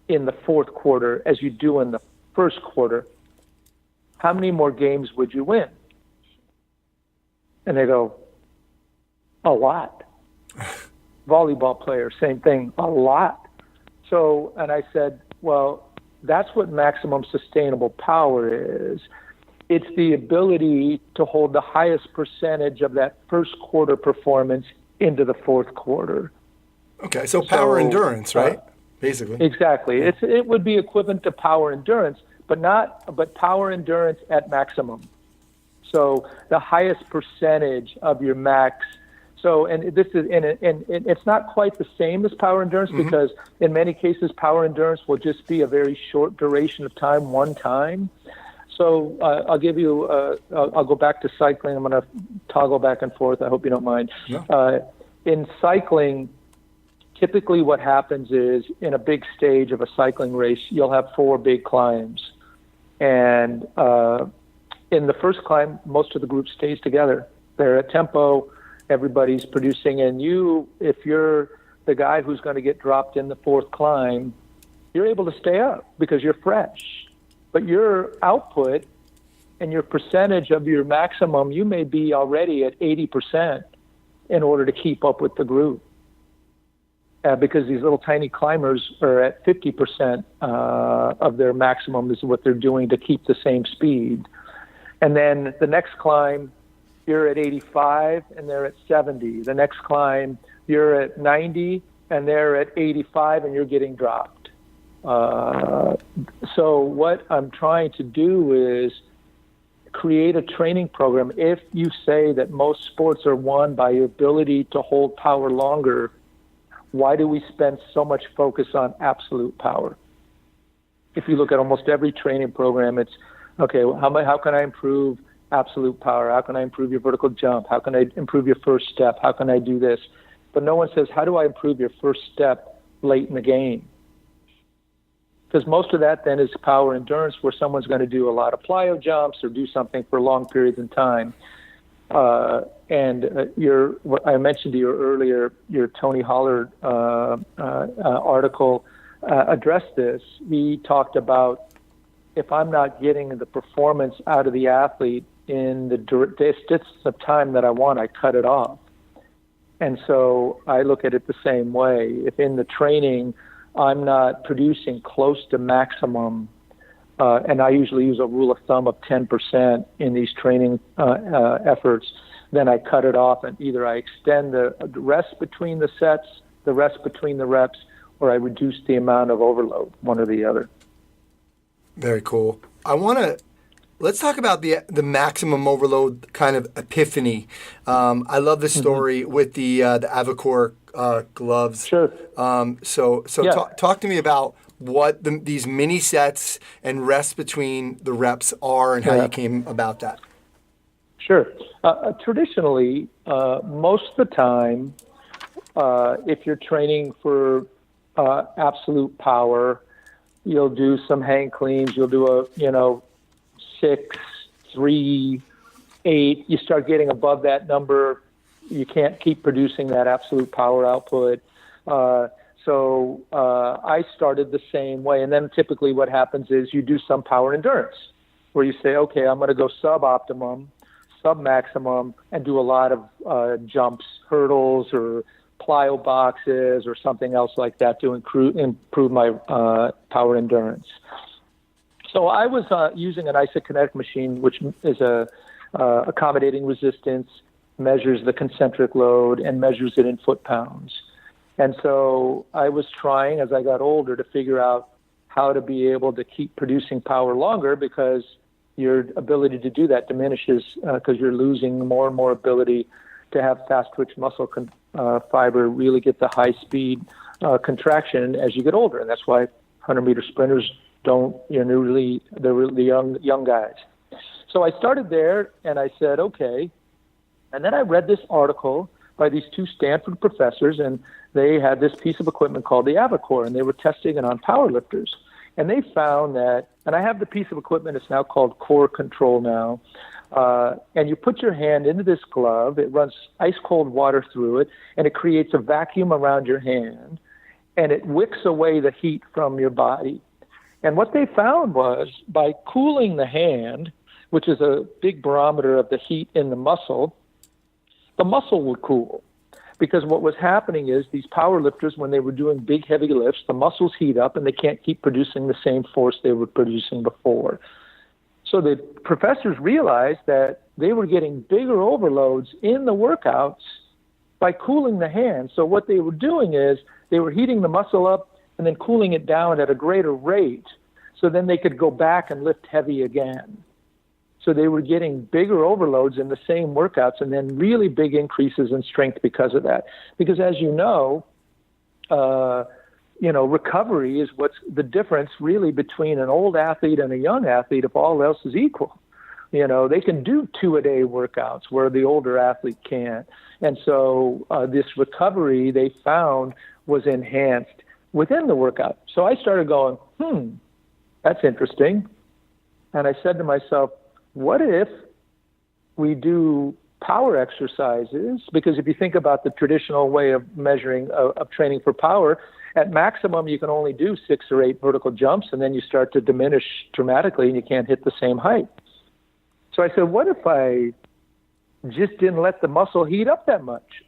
in the fourth quarter as you do in the first quarter, how many more games would you win? And they go, a lot. Volleyball player, same thing, a lot. So, and I said, well, that's what maximum sustainable power is. It's the ability to hold the highest percentage of that first quarter performance into the fourth quarter. Okay, so power endurance, right? Basically. Exactly. It would be equivalent to power endurance, but power endurance at maximum. So the highest percentage of your max. So, and this is, and it's not quite the same as power endurance because in many cases, power endurance will just be a very short duration of time, one time. So I'll give you, I'll go back to cycling. I'm going to toggle back and forth. I hope you don't mind. Yeah. In cycling, typically what happens is in a big stage of a cycling race, you'll have 4 big climbs. And in the first climb, most of the group stays together. They're at tempo. Everybody's producing, and if you're the guy who's going to get dropped in the fourth climb, you're able to stay up because you're fresh. But your output and your percentage of your maximum, you may be already at 80% in order to keep up with the group. because these little tiny climbers are at 50% of their maximum is what they're doing to keep the same speed. And then the next climb, you're at 85 and they're at 70. The next climb, you're at 90 and they're at 85 and you're getting dropped. So what I'm trying to do is create a training program. If you say that most sports are won by your ability to hold power longer, why do we spend so much focus on absolute power? If you look at almost every training program, it's, okay, how can I improve absolute power? How can I improve your vertical jump? How can I improve your first step? How can I do this? But no one says, how do I improve your first step late in the game? Because most of that then is power endurance, where someone's going to do a lot of plyo jumps or do something for long periods of time. What I mentioned to you earlier, your Tony Holler article addressed this. He talked about, if I'm not getting the performance out of the athlete in the distance of time that I want, I cut it off. And so I look at it the same way. If in the training I'm not producing close to maximum, and I usually use a rule of thumb of 10% in these training efforts, then I cut it off, and either I extend the rest between the sets, the rest between the reps, or I reduce the amount of overload, one or the other. Very cool. Let's talk about the maximum overload kind of epiphany. I love the story with the Avacor gloves. Sure. Talk to me about what these mini sets and rests between the reps are and how you came about that. Sure. Traditionally, most of the time, if you're training for absolute power, you'll do some hang cleans. You'll do 6, 3, 8. You start getting above that number, you can't keep producing that absolute power output. So I started the same way. And then typically what happens is you do some power endurance, where you say, okay, I'm going to go sub-optimum, sub-maximum, and do a lot of jumps, hurdles, or plyo boxes, or something else like that to improve my power endurance. So I was using an isokinetic machine, which is a accommodating resistance, measures the concentric load, and measures it in foot-pounds. And so I was trying, as I got older, to figure out how to be able to keep producing power longer, because your ability to do that diminishes because you're losing more and more ability to have fast-twitch muscle fiber really get the high-speed contraction as you get older. And that's why 100-meter sprinters don't, they're really young guys. So I started there, and I said, okay. And then I read this article by these two Stanford professors, and they had this piece of equipment called the Avacor, and they were testing it on powerlifters. And they found that, and I have the piece of equipment, it's now called Core Control now, and you put your hand into this glove, it runs ice-cold water through it, and it creates a vacuum around your hand, and it wicks away the heat from your body. And what they found was, by cooling the hand, which is a big barometer of the heat in the muscle would cool. Because what was happening is these power lifters, when they were doing big, heavy lifts, the muscles heat up and they can't keep producing the same force they were producing before. So the professors realized that they were getting bigger overloads in the workouts by cooling the hand. So what they were doing is they were heating the muscle up and then cooling it down at a greater rate, so then they could go back and lift heavy again. So they were getting bigger overloads in the same workouts, and then really big increases in strength because of that. Because as you know, recovery is what's the difference really between an old athlete and a young athlete if all else is equal. They can do 2-a-day workouts where the older athlete can't. And so this recovery they found was enhanced within the workout. So I started going, that's interesting. And I said to myself, what if we do power exercises? Because if you think about the traditional way of measuring, of training for power, at maximum you can only do 6 or 8 vertical jumps, and then you start to diminish dramatically and you can't hit the same height. So I said, what if I just didn't let the muscle heat up that much?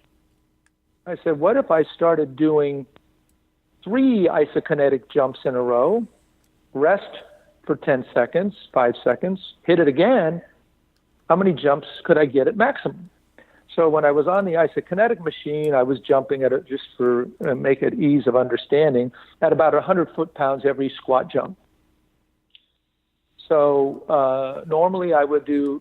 I said, what if I started doing 3 isokinetic jumps in a row, rest for 10 seconds, 5 seconds, hit it again. How many jumps could I get at maximum? So when I was on the isokinetic machine, I was jumping at it just for make it ease of understanding at about 100 foot-pounds every squat jump. So normally I would do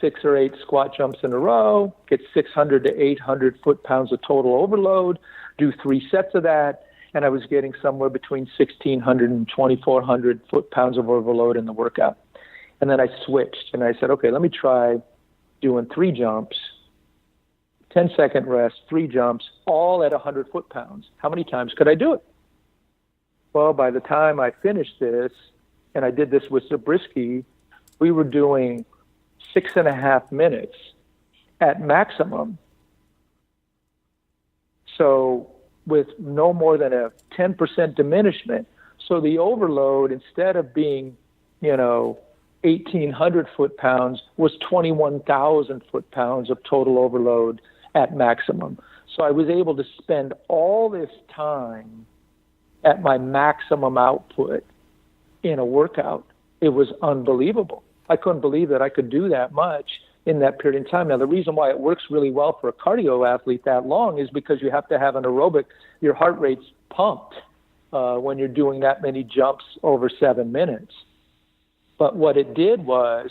6 or 8 squat jumps in a row, get 600 to 800 foot-pounds of total overload, do 3 sets of that, and I was getting somewhere between 1,600 and 2,400 foot-pounds of overload in the workout. And then I switched, and I said, okay, let me try doing 3 jumps, 10-second rest, 3 jumps, all at 100 foot-pounds. How many times could I do it? Well, by the time I finished this, and I did this with Zabriskie, we were doing 6.5 minutes at maximum. So with no more than a 10% diminishment. So the overload, instead of being, 1,800 foot-pounds, was 21,000 foot-pounds of total overload at maximum. So I was able to spend all this time at my maximum output in a workout. It was unbelievable. I couldn't believe that I could do that much in that period of time. Now, the reason why it works really well for a cardio athlete that long is because you have to have an aerobic, your heart rate's pumped when you're doing that many jumps over 7 minutes. But what it did was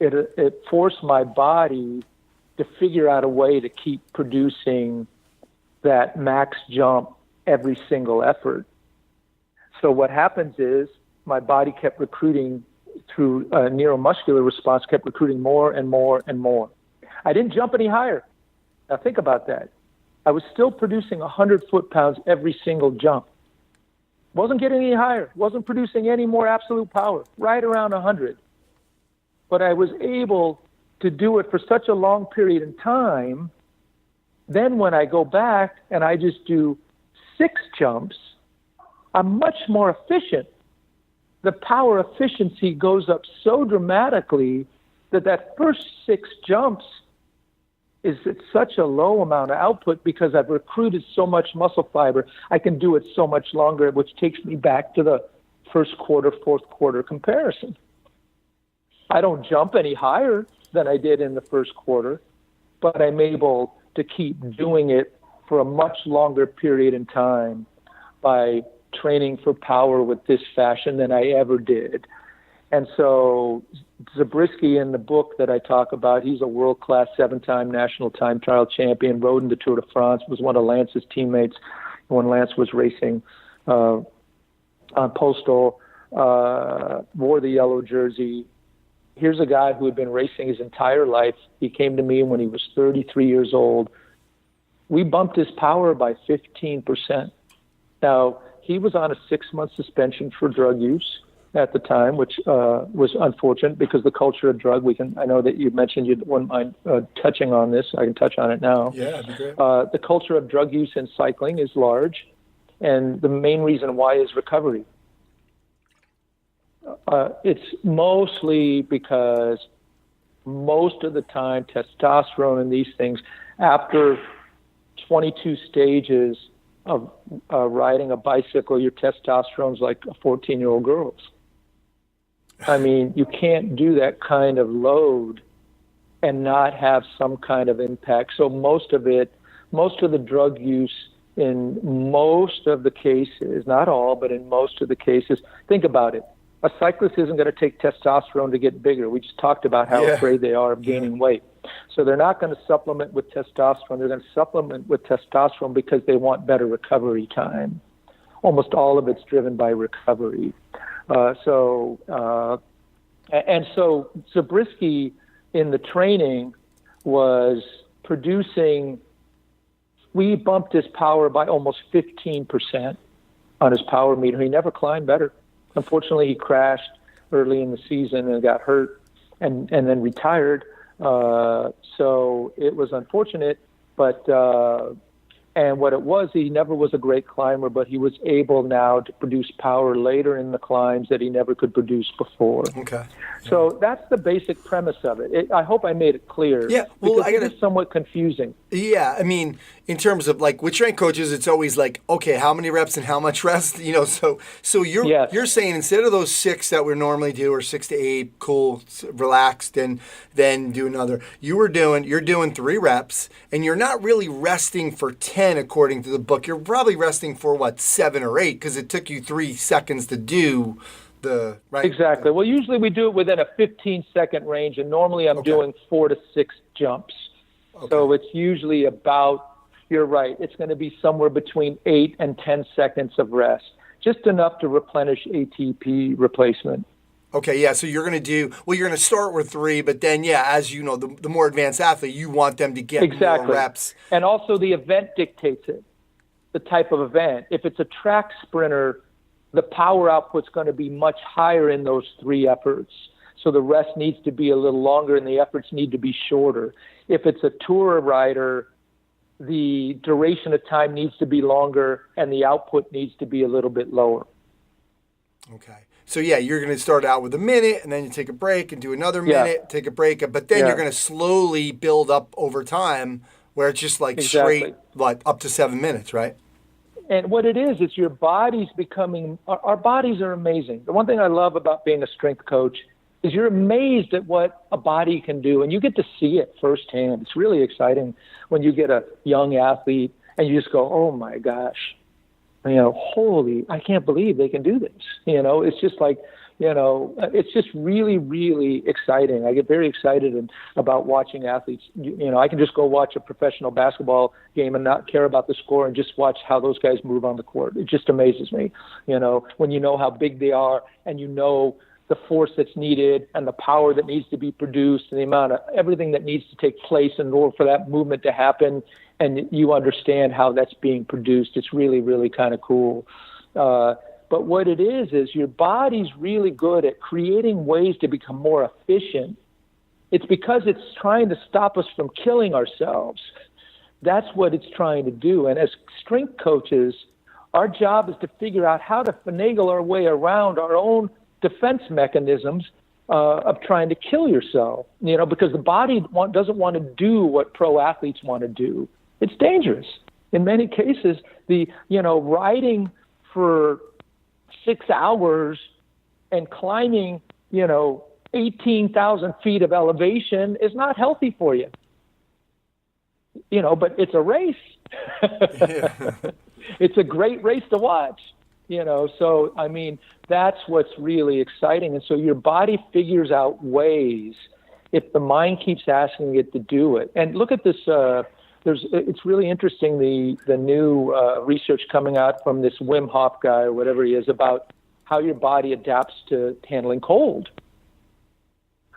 it forced my body to figure out a way to keep producing that max jump every single effort. So what happens is my body kept recruiting through a neuromuscular response, kept recruiting more and more and more. I didn't jump any higher. Now think about that. I was still producing 100 foot-pounds every single jump. Wasn't getting any higher. Wasn't producing any more absolute power. Right around 100. But I was able to do it for such a long period of time. Then when I go back and I just do 6 jumps, I'm much more efficient. The power efficiency goes up so dramatically that first 6 jumps is at such a low amount of output because I've recruited so much muscle fiber. I can do it so much longer, which takes me back to the first quarter, fourth quarter comparison. I don't jump any higher than I did in the first quarter, but I'm able to keep doing it for a much longer period in time by training for power with this fashion than I ever did. And so Zabriskie, in the book that I talk about, he's a world-class 7-time national time trial champion, rode in the Tour de France, was one of Lance's teammates when Lance was racing on Postal, wore the yellow jersey. Here's a guy who had been racing his entire life. He came to me when he was 33 years old. We bumped his power by 15%. Now, he was on a 6-month suspension for drug use at the time, which was unfortunate because the culture of drug, I know that you mentioned you wouldn't mind touching on this. I can touch on it now. Yeah, that'd be great. The culture of drug use in cycling is large, and the main reason why is recovery. It's mostly because most of the time testosterone and these things, after 22 stages of riding a bicycle, your testosterone's like a 14-year-old girl's. I mean, you can't do that kind of load and not have some kind of impact. So most of the drug use in most of the cases, not all, but in most of the cases, think about it. A cyclist isn't going to take testosterone to get bigger. We just talked about how afraid they are of gaining weight. So they're not going to supplement with testosterone. They're going to supplement with testosterone because they want better recovery time. Almost all of it's driven by recovery. So Zabriskie in the training was producing, we bumped his power by almost 15% on his power meter. He never climbed better. Unfortunately, he crashed early in the season and got hurt and then retired. So it was unfortunate, but and what it was, he never was a great climber, but he was able now to produce power later in the climbs that he never could produce before. Okay. So that's the basic premise of it. I hope I made it clear. Yeah. Well, because it is somewhat confusing. Yeah, I mean, in terms of like with strength coaches, it's always like, okay, how many reps and how much rest, so you're saying instead of those 6 that we normally do, or 6 to 8, cool, relaxed, and then do another, you're doing 3 reps, and you're not really resting for 10 according to the book. You're probably resting for 7 or 8 because it took you 3 seconds to do the right. Exactly. Well, usually we do it within a 15-second range, and normally I'm doing 4 to 6 jumps. Okay. So it's usually about, you're right, it's going to be somewhere between 8 and 10 seconds of rest, just enough to replenish ATP replacement. Okay, yeah, so you're going to start with 3, but then, as you know, the more advanced athlete, you want them to get more reps. And also the event dictates it, the type of event. If it's a track sprinter, the power output's going to be much higher in those 3 efforts. So the rest needs to be a little longer and the efforts need to be shorter. If it's a tour rider, the duration of time needs to be longer and the output needs to be a little bit lower. Okay. So, you're going to start out with a minute and then you take a break and do another minute, take a break. But then you're going to slowly build up over time where it's just like straight, up to 7 minutes, right? And what it is your body's becoming, our bodies are amazing. The one thing I love about being a strength coach is you're amazed at what a body can do, and you get to see it firsthand. It's really exciting when you get a young athlete and you just go, oh my gosh, I can't believe they can do this. It's just like, it's just really, really exciting. I get very excited about watching athletes. I can just go watch a professional basketball game and not care about the score and just watch how those guys move on the court. It just amazes me, when you know how big they are and the force that's needed and the power that needs to be produced and the amount of everything that needs to take place in order for that movement to happen. And you understand how that's being produced. It's really, really kind of cool. But what it is your body's really good at creating ways to become more efficient. It's because it's trying to stop us from killing ourselves. That's what it's trying to do. And as strength coaches, our job is to figure out how to finagle our way around our own defense mechanisms of trying to kill yourself, because the body doesn't want to do what pro athletes want to do. It's dangerous. In many cases, riding for 6 hours and climbing, 18,000 feet of elevation is not healthy for you. But it's a race. It's a great race to watch. So, that's what's really exciting. And so your body figures out ways if the mind keeps asking it to do it. And look at this, it's really interesting, the new research coming out from this Wim Hof guy or whatever he is about how your body adapts to handling cold,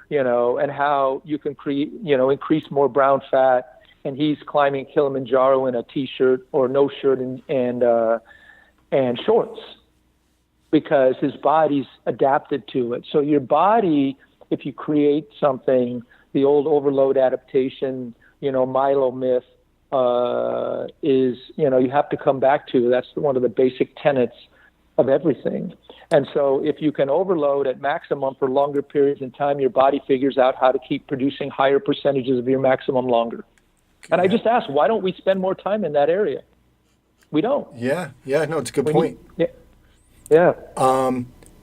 and how you can increase more brown fat. And he's climbing Kilimanjaro in a T-shirt or no shirt and shorts because his body's adapted to it. So your body, if you create something, the old overload adaptation, Milo myth is, you have to come back to. That's one of the basic tenets of everything. And so if you can overload at maximum for longer periods in time, your body figures out how to keep producing higher percentages of your maximum longer. And I just ask, why don't we spend more time in that area? We don't. Yeah, no, it's a good point. Yeah.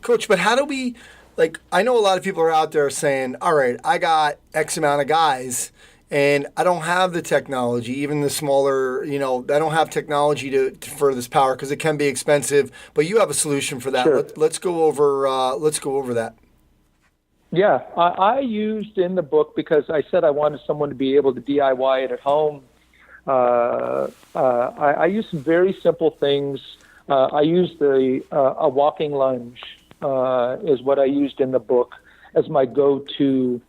Coach, but how do we, I know a lot of people are out there saying, all right, I got X amount of guys and I don't have the technology, even the smaller, I don't have technology for this power because it can be expensive, but you have a solution for that. Sure. Let's go over that. Yeah, I used in the book, because I said I wanted someone to be able to DIY it at home. I used some very simple things. I used a walking lunge is what I used in the book as my go-to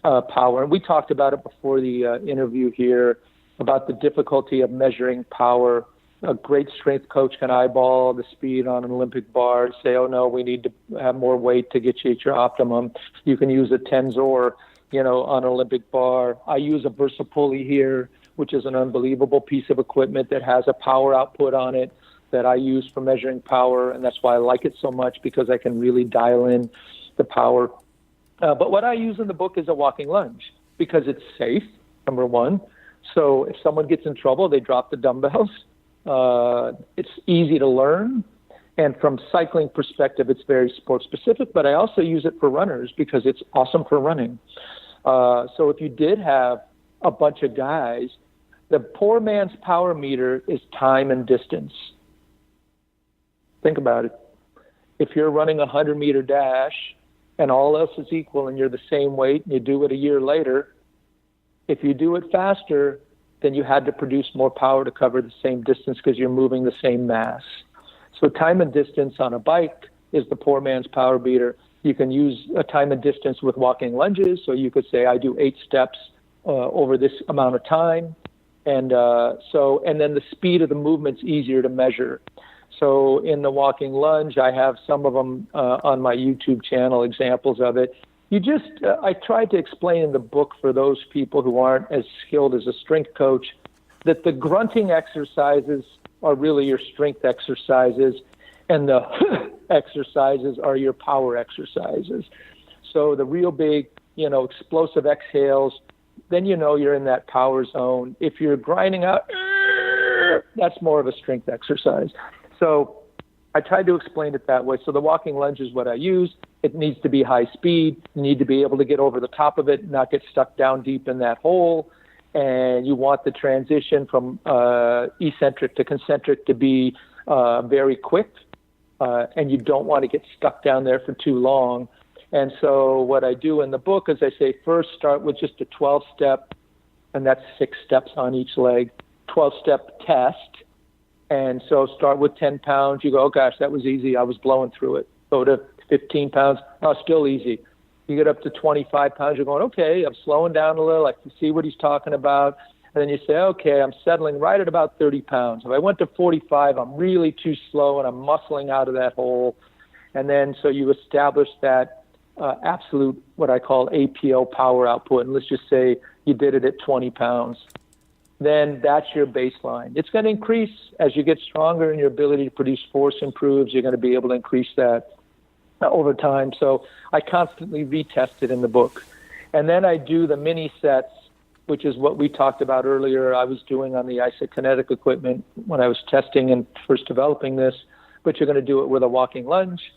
power. And we talked about it before the interview here about the difficulty of measuring power. A great strength coach can eyeball the speed on an Olympic bar and say, oh, no, we need to have more weight to get you at your optimum. You can use a tensor, on an Olympic bar. I use a Versa pulley here, which is an unbelievable piece of equipment that has a power output on it that I use for measuring power, and that's why I like it so much, because I can really dial in the power. But what I use in the book is a walking lunge, because it's safe, number one. So if someone gets in trouble, they drop the dumbbells. It's easy to learn. And from cycling perspective, it's very sport specific, but I also use it for runners because it's awesome for running. So if you did have a bunch of guys, the poor man's power meter is time and distance. Think about it. If you're running a 100-meter dash and all else is equal and you're the same weight and you do it a year later, if you do it faster, then you had to produce more power to cover the same distance because you're moving the same mass. So time and distance on a bike is the poor man's power meter. You can use a time and distance with walking lunges. So you could say, I do 8 steps over this amount of time. And then the speed of the movement's easier to measure. So in the walking lunge, I have some of them on my YouTube channel, examples of it. I tried to explain in the book for those people who aren't as skilled as a strength coach that the grunting exercises are really your strength exercises, and the exercises are your power exercises. So the real big, explosive exhales, then you're in that power zone. If you're grinding out, that's more of a strength exercise. So I tried to explain it that way. So the walking lunge is what I use. It needs to be high speed. You need to be able to get over the top of it, not get stuck down deep in that hole. And you want the transition from eccentric to concentric to be very quick. And you don't want to get stuck down there for too long. And so what I do in the book is I say, first start with just a 12-step, and that's 6 steps on each leg, 12-step test. And so start with 10 pounds. You go, oh, gosh, that was easy. I was blowing through it. Go to 15 pounds. Oh, still easy. You get up to 25 pounds. You're going, okay, I'm slowing down a little. I can see what he's talking about. And then you say, okay, I'm settling right at about 30 pounds. If I went to 45, I'm really too slow and I'm muscling out of that hole. And then so you establish that absolute, what I call APO power output. And let's just say you did it at 20 pounds. Then that's your baseline. It's going to increase as you get stronger and your ability to produce force improves. You're going to be able to increase that over time. So I constantly retest it in the book. And then I do the mini sets, which is what we talked about earlier. I was doing on the isokinetic equipment when I was testing and first developing this, but you're going to do it with a walking lunge.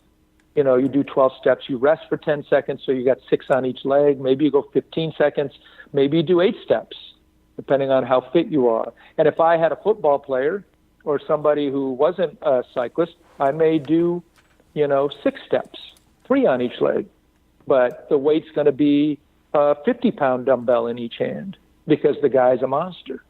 You do 12 steps, you rest for 10 seconds, so you got 6 on each leg. Maybe you go 15 seconds. Maybe you do 8 steps, depending on how fit you are. And if I had a football player or somebody who wasn't a cyclist, I may do 6 steps, 3 on each leg. But the weight's going to be a 50-pound dumbbell in each hand because the guy's a monster.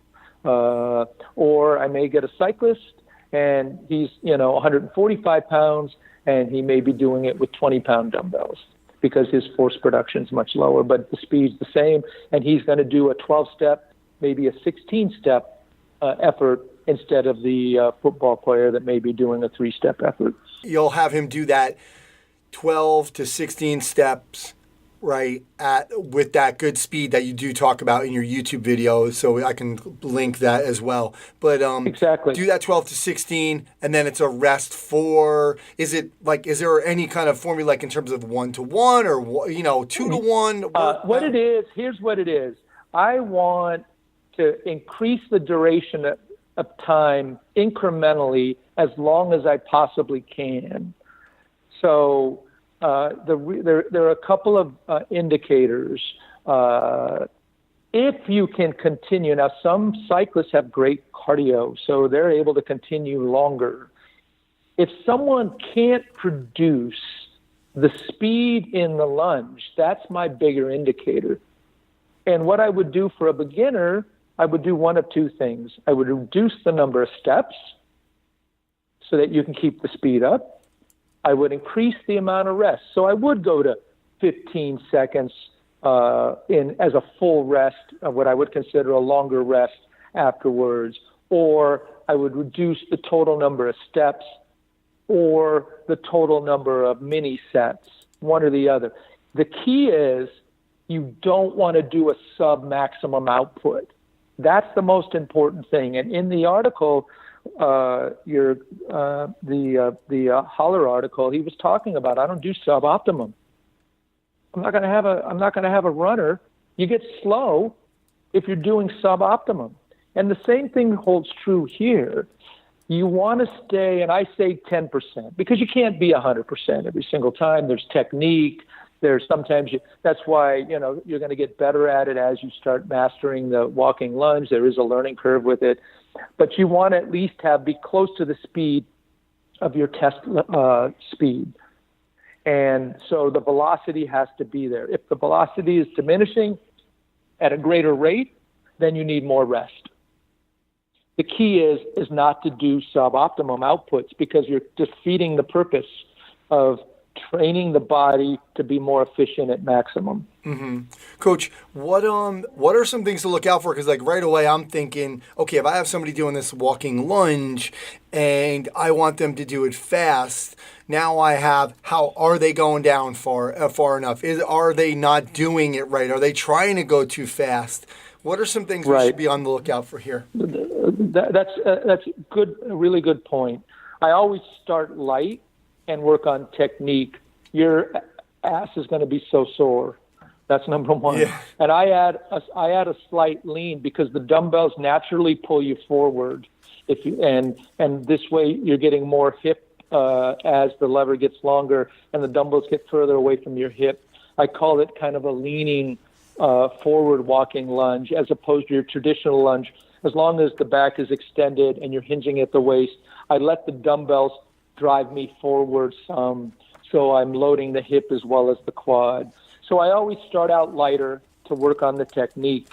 Or I may get a cyclist and he's, 145 pounds and he may be doing it with 20-pound dumbbells because his force production is much lower, but the speed's the same. And he's going to do a 12-step, maybe a 16-step effort instead of the football player that may be doing a 3-step effort. You'll have him do that 12 to 16 steps, right, with that good speed that you do talk about in your YouTube video, so I can link that as well. But exactly. Do that 12 to 16, and then it's a rest for, is there any kind of formula, like in terms of 1-to-1 or, 2-to-1? Here's what it is. I want to increase the duration of time incrementally as long as I possibly can. So there are a couple of indicators. If you can continue, now some cyclists have great cardio, so they're able to continue longer. If someone can't produce the speed in the lunge, that's my bigger indicator. And what I would do for a beginner, I would do one of 2 things. I would reduce the number of steps so that you can keep the speed up. I would increase the amount of rest. So I would go to 15 seconds as a full rest, what I would consider a longer rest afterwards. Or I would reduce the total number of steps or the total number of mini sets, one or the other. The key is you don't want to do a sub-maximum output. That's the most important thing. And in the article, the Holler article, he was talking about, I don't do suboptimum. I'm not going to have a runner. You get slow, if you're doing suboptimum. And the same thing holds true here. You want to stay, and I say 10%, because you can't be 100% every single time. There's technique. There's sometimes that's why, you're going to get better at it as you start mastering the walking lunge. There is a learning curve with it, but you want to at least be close to the speed of your test speed. And so the velocity has to be there. If the velocity is diminishing at a greater rate, then you need more rest. The key is not to do suboptimum outputs, because you're defeating the purpose of training the body to be more efficient at maximum. Mm-hmm. Coach, what are some things to look out for? Because right away I'm thinking, okay, if I have somebody doing this walking lunge and I want them to do it fast, now I have, how are they going down far enough? Are they not doing it right? Are they trying to go too fast? What are some things we should be on the lookout for here? That's good, a really good point. I always start light and work on technique. Your ass is going to be so sore. That's number one. Yeah. And I add a slight lean, because the dumbbells naturally pull you forward. And this way you're getting more hip as the lever gets longer and the dumbbells get further away from your hip. I call it kind of a leaning forward walking lunge, as opposed to your traditional lunge. As long as the back is extended and you're hinging at the waist, I let the dumbbells drive me forward some, so I'm loading the hip as well as the quad. So I always start out lighter to work on the technique.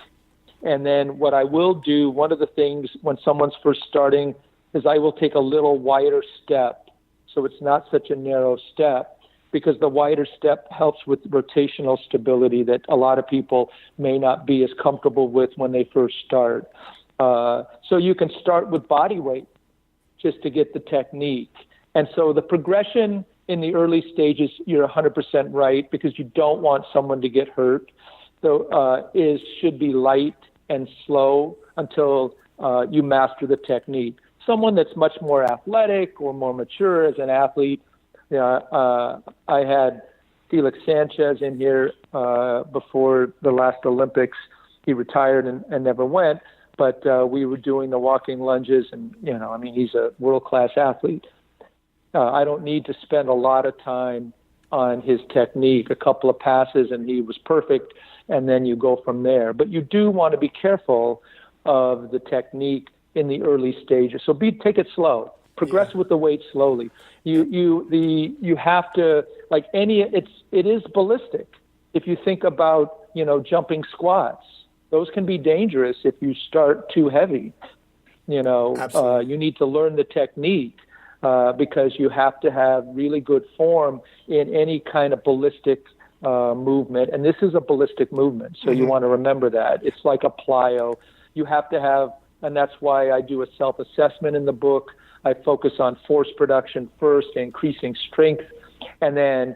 And then what I will do, one of the things when someone's first starting, is I will take a little wider step, so it's not such a narrow step, because the wider step helps with rotational stability that a lot of people may not be as comfortable with when they first start. So you can start with body weight just to get the technique. And so the progression in the early stages, you're 100% right, because you don't want someone to get hurt. So should be light and slow until you master the technique. Someone that's much more athletic or more mature as an athlete, I had Felix Sanchez in here before the last Olympics. He retired and never went, but we were doing the walking lunges, and he's a world-class athlete. I don't need to spend a lot of time on his technique, a couple of passes, and he was perfect, and then you go from there. But you do want to be careful of the technique in the early stages. So take it slow. Progress with the weight slowly. You have to, it is ballistic. If you think about, jumping squats, those can be dangerous if you start too heavy. You need to learn the technique. Because you have to have really good form in any kind of ballistic movement. And this is a ballistic movement, so you want to remember that. It's like a plyo. You have to have, and that's why I do a self-assessment in the book. I focus on force production first, increasing strength, and then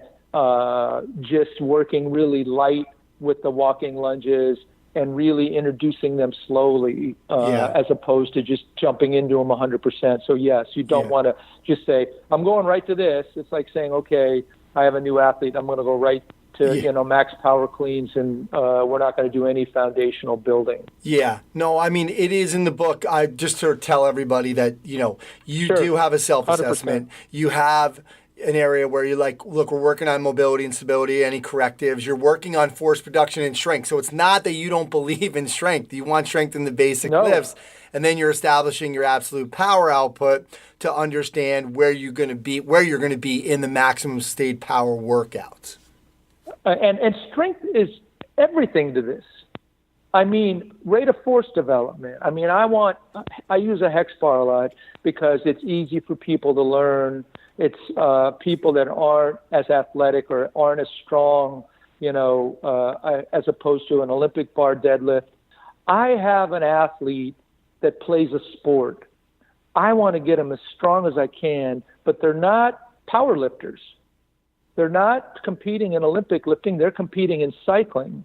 just working really light with the walking lunges and really introducing them slowly as opposed to just jumping into them 100%. So, yes, you don't want to just say, I'm going right to this. It's like saying, okay, I have a new athlete. I'm going to go right to, max power cleans, and we're not going to do any foundational building. Yeah. No, it is in the book. I just to tell everybody that, you do have a self-assessment. 100%. You have an area where you're like, look, we're working on mobility and stability, any correctives. You're working on force production and strength. So it's not that you don't believe in strength. You want strength in the basic lifts. And then you're establishing your absolute power output to understand where you're going to be in the maximum state power workouts. And strength is everything to this. Rate of force development. I use a hex bar a lot because it's easy for people to learn. It's people that aren't as athletic or aren't as strong, as opposed to an Olympic bar deadlift. I have an athlete that plays a sport. I want to get them as strong as I can, but they're not power lifters. They're not competing in Olympic lifting. They're competing in cycling.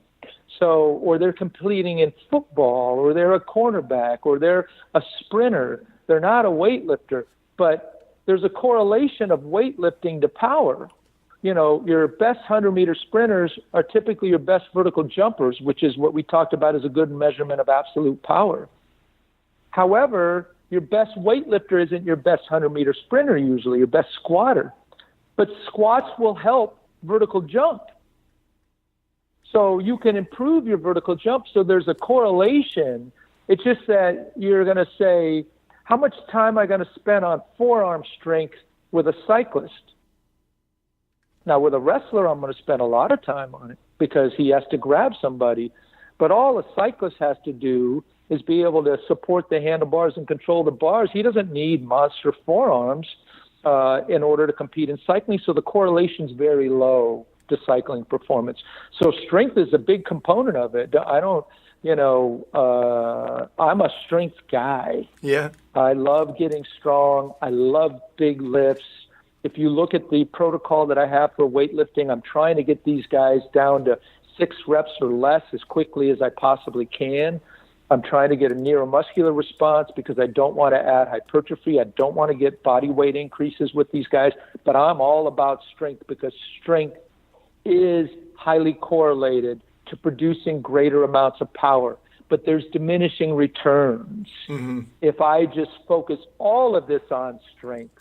Or they're competing in football, or they're a cornerback, or they're a sprinter. They're not a weightlifter, but there's a correlation of weightlifting to power. your best 100-meter sprinters are typically your best vertical jumpers, which is what we talked about as a good measurement of absolute power. However, your best weightlifter isn't your best 100-meter sprinter usually, your best squatter. But squats will help vertical jump. So you can improve your vertical jump. So there's a correlation. It's just that you're going to say, how much time am I going to spend on forearm strength with a cyclist? Now, with a wrestler, I'm going to spend a lot of time on it because he has to grab somebody. But all a cyclist has to do is be able to support the handlebars and control the bars. He doesn't need monster forearms in order to compete in cycling. So the correlation's very low to cycling performance. So strength is a big component of it. I'm a strength guy. Yeah. I love getting strong. I love big lifts. If you look at the protocol that I have for weightlifting, I'm trying to get these guys down to 6 reps or less as quickly as I possibly can. I'm trying to get a neuromuscular response because I don't want to add hypertrophy. I don't want to get body weight increases with these guys. But I'm all about strength because strength is highly correlated to producing greater amounts of power. But there's diminishing returns. Mm-hmm. If I just focus all of this on strength,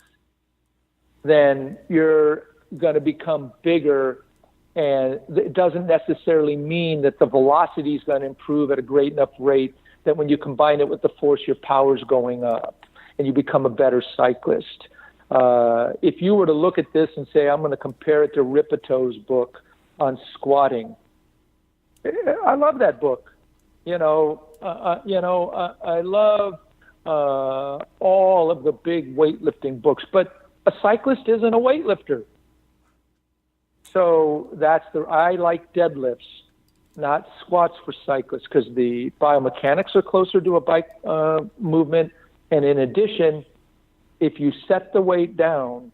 then you're going to become bigger, and it doesn't necessarily mean that the velocity is going to improve at a great enough rate that when you combine it with the force, your power's going up and you become a better cyclist. If you were to look at this and say, I'm going to compare it to Ripeto's book on squatting, I love that book. I love all of the big weightlifting books, but a cyclist isn't a weightlifter. So I like deadlifts, not squats for cyclists, because the biomechanics are closer to a bike movement. And in addition, if you set the weight down,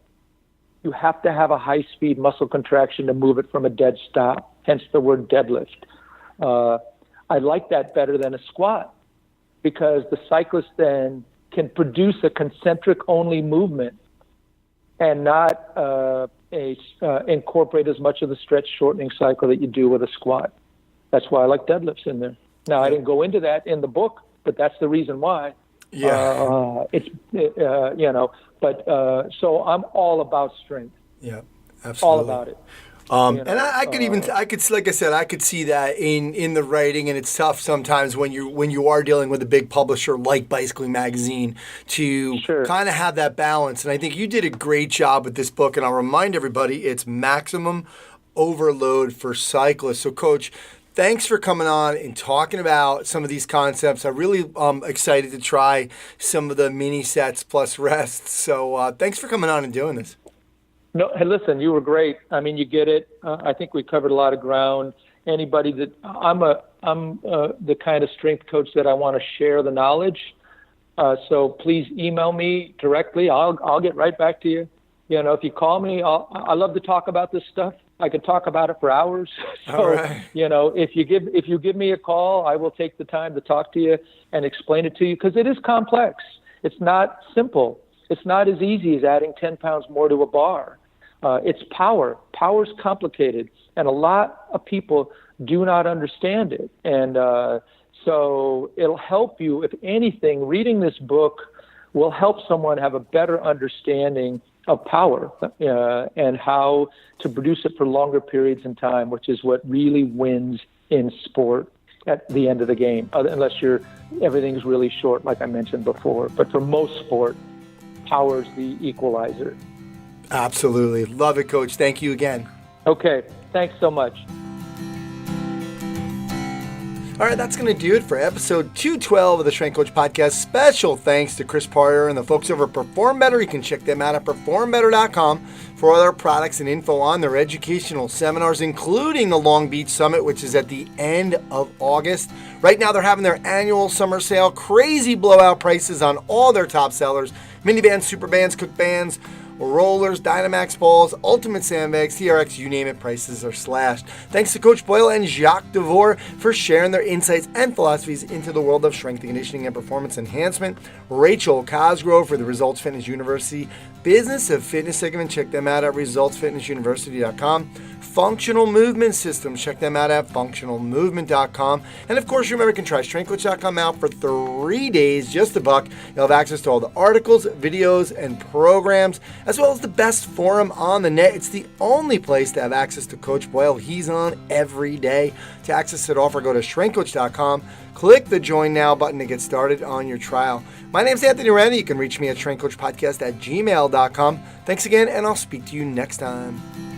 you have to have a high-speed muscle contraction to move it from a dead stop, hence the word deadlift. I like that better than a squat because the cyclist then can produce a concentric-only movement and not incorporate as much of the stretch shortening cycle that you do with a squat. That's why I like deadlifts in there. Now, I didn't go into that in the book, but that's the reason why. Yeah. So I'm all about strength. Yeah, absolutely. All about it. And I could see that in the writing, and it's tough sometimes when you are dealing with a big publisher like Bicycling Magazine to kind of have that balance. And I think you did a great job with this book. And I'll remind everybody, it's Maximum Overload for Cyclists. So, Coach, thanks for coming on and talking about some of these concepts. I'm really excited to try some of the mini sets plus rests. So, thanks for coming on and doing this. No, hey, listen, you were great. I mean, you get it. I think we covered a lot of ground. Anybody that I'm the kind of strength coach that I want to share the knowledge. So please email me directly. I'll get right back to you. If you call me, I love to talk about this stuff. I could talk about it for hours. So, right. If you give me a call, I will take the time to talk to you and explain it to you because it is complex. It's not simple. It's not as easy as adding 10 pounds more to a bar. It's power. Power's complicated, and a lot of people do not understand it. And so it'll help you, if anything, reading this book will help someone have a better understanding of power and how to produce it for longer periods in time, which is what really wins in sport at the end of the game, unless everything's really short, like I mentioned before. But for most sport, power's the equalizer. Absolutely. Love it, Coach. Thank you again. Okay. Thanks so much. All right, that's going to do it for episode 212 of the Strength Coach Podcast. Special thanks to Chris Parter and the folks over at Perform Better. You can check them out at performbetter.com for all their products and info on their educational seminars, including the Long Beach Summit, which is at the end of August. Right now, they're having their annual summer sale. Crazy blowout prices on all their top sellers. Minibands, super bands, cook bands, rollers, Dynamax balls, Ultimate Sandbags, TRX, you name it, prices are slashed. Thanks to Coach Boyle and Jacques DeVore for sharing their insights and philosophies into the world of strength and conditioning and performance enhancement. Rachel Cosgrove for the Results Fitness University Business of Fitness segment. Check them out at resultsfitnessuniversity.com. Functional Movement Systems. Check them out at functionalmovement.com. And of course, remember, you can try strengthcoach.com out for 3 days, just $1. You'll have access to all the articles, videos, and programs, as well as the best forum on the net. It's the only place to have access to Coach Boyle. He's on every day. To access that offer, go to strengthcoach.com. Click the Join Now button to get started on your trial. My name's Anthony Renda. You can reach me at strengthcoachpodcast@gmail.com. Thanks again, and I'll speak to you next time.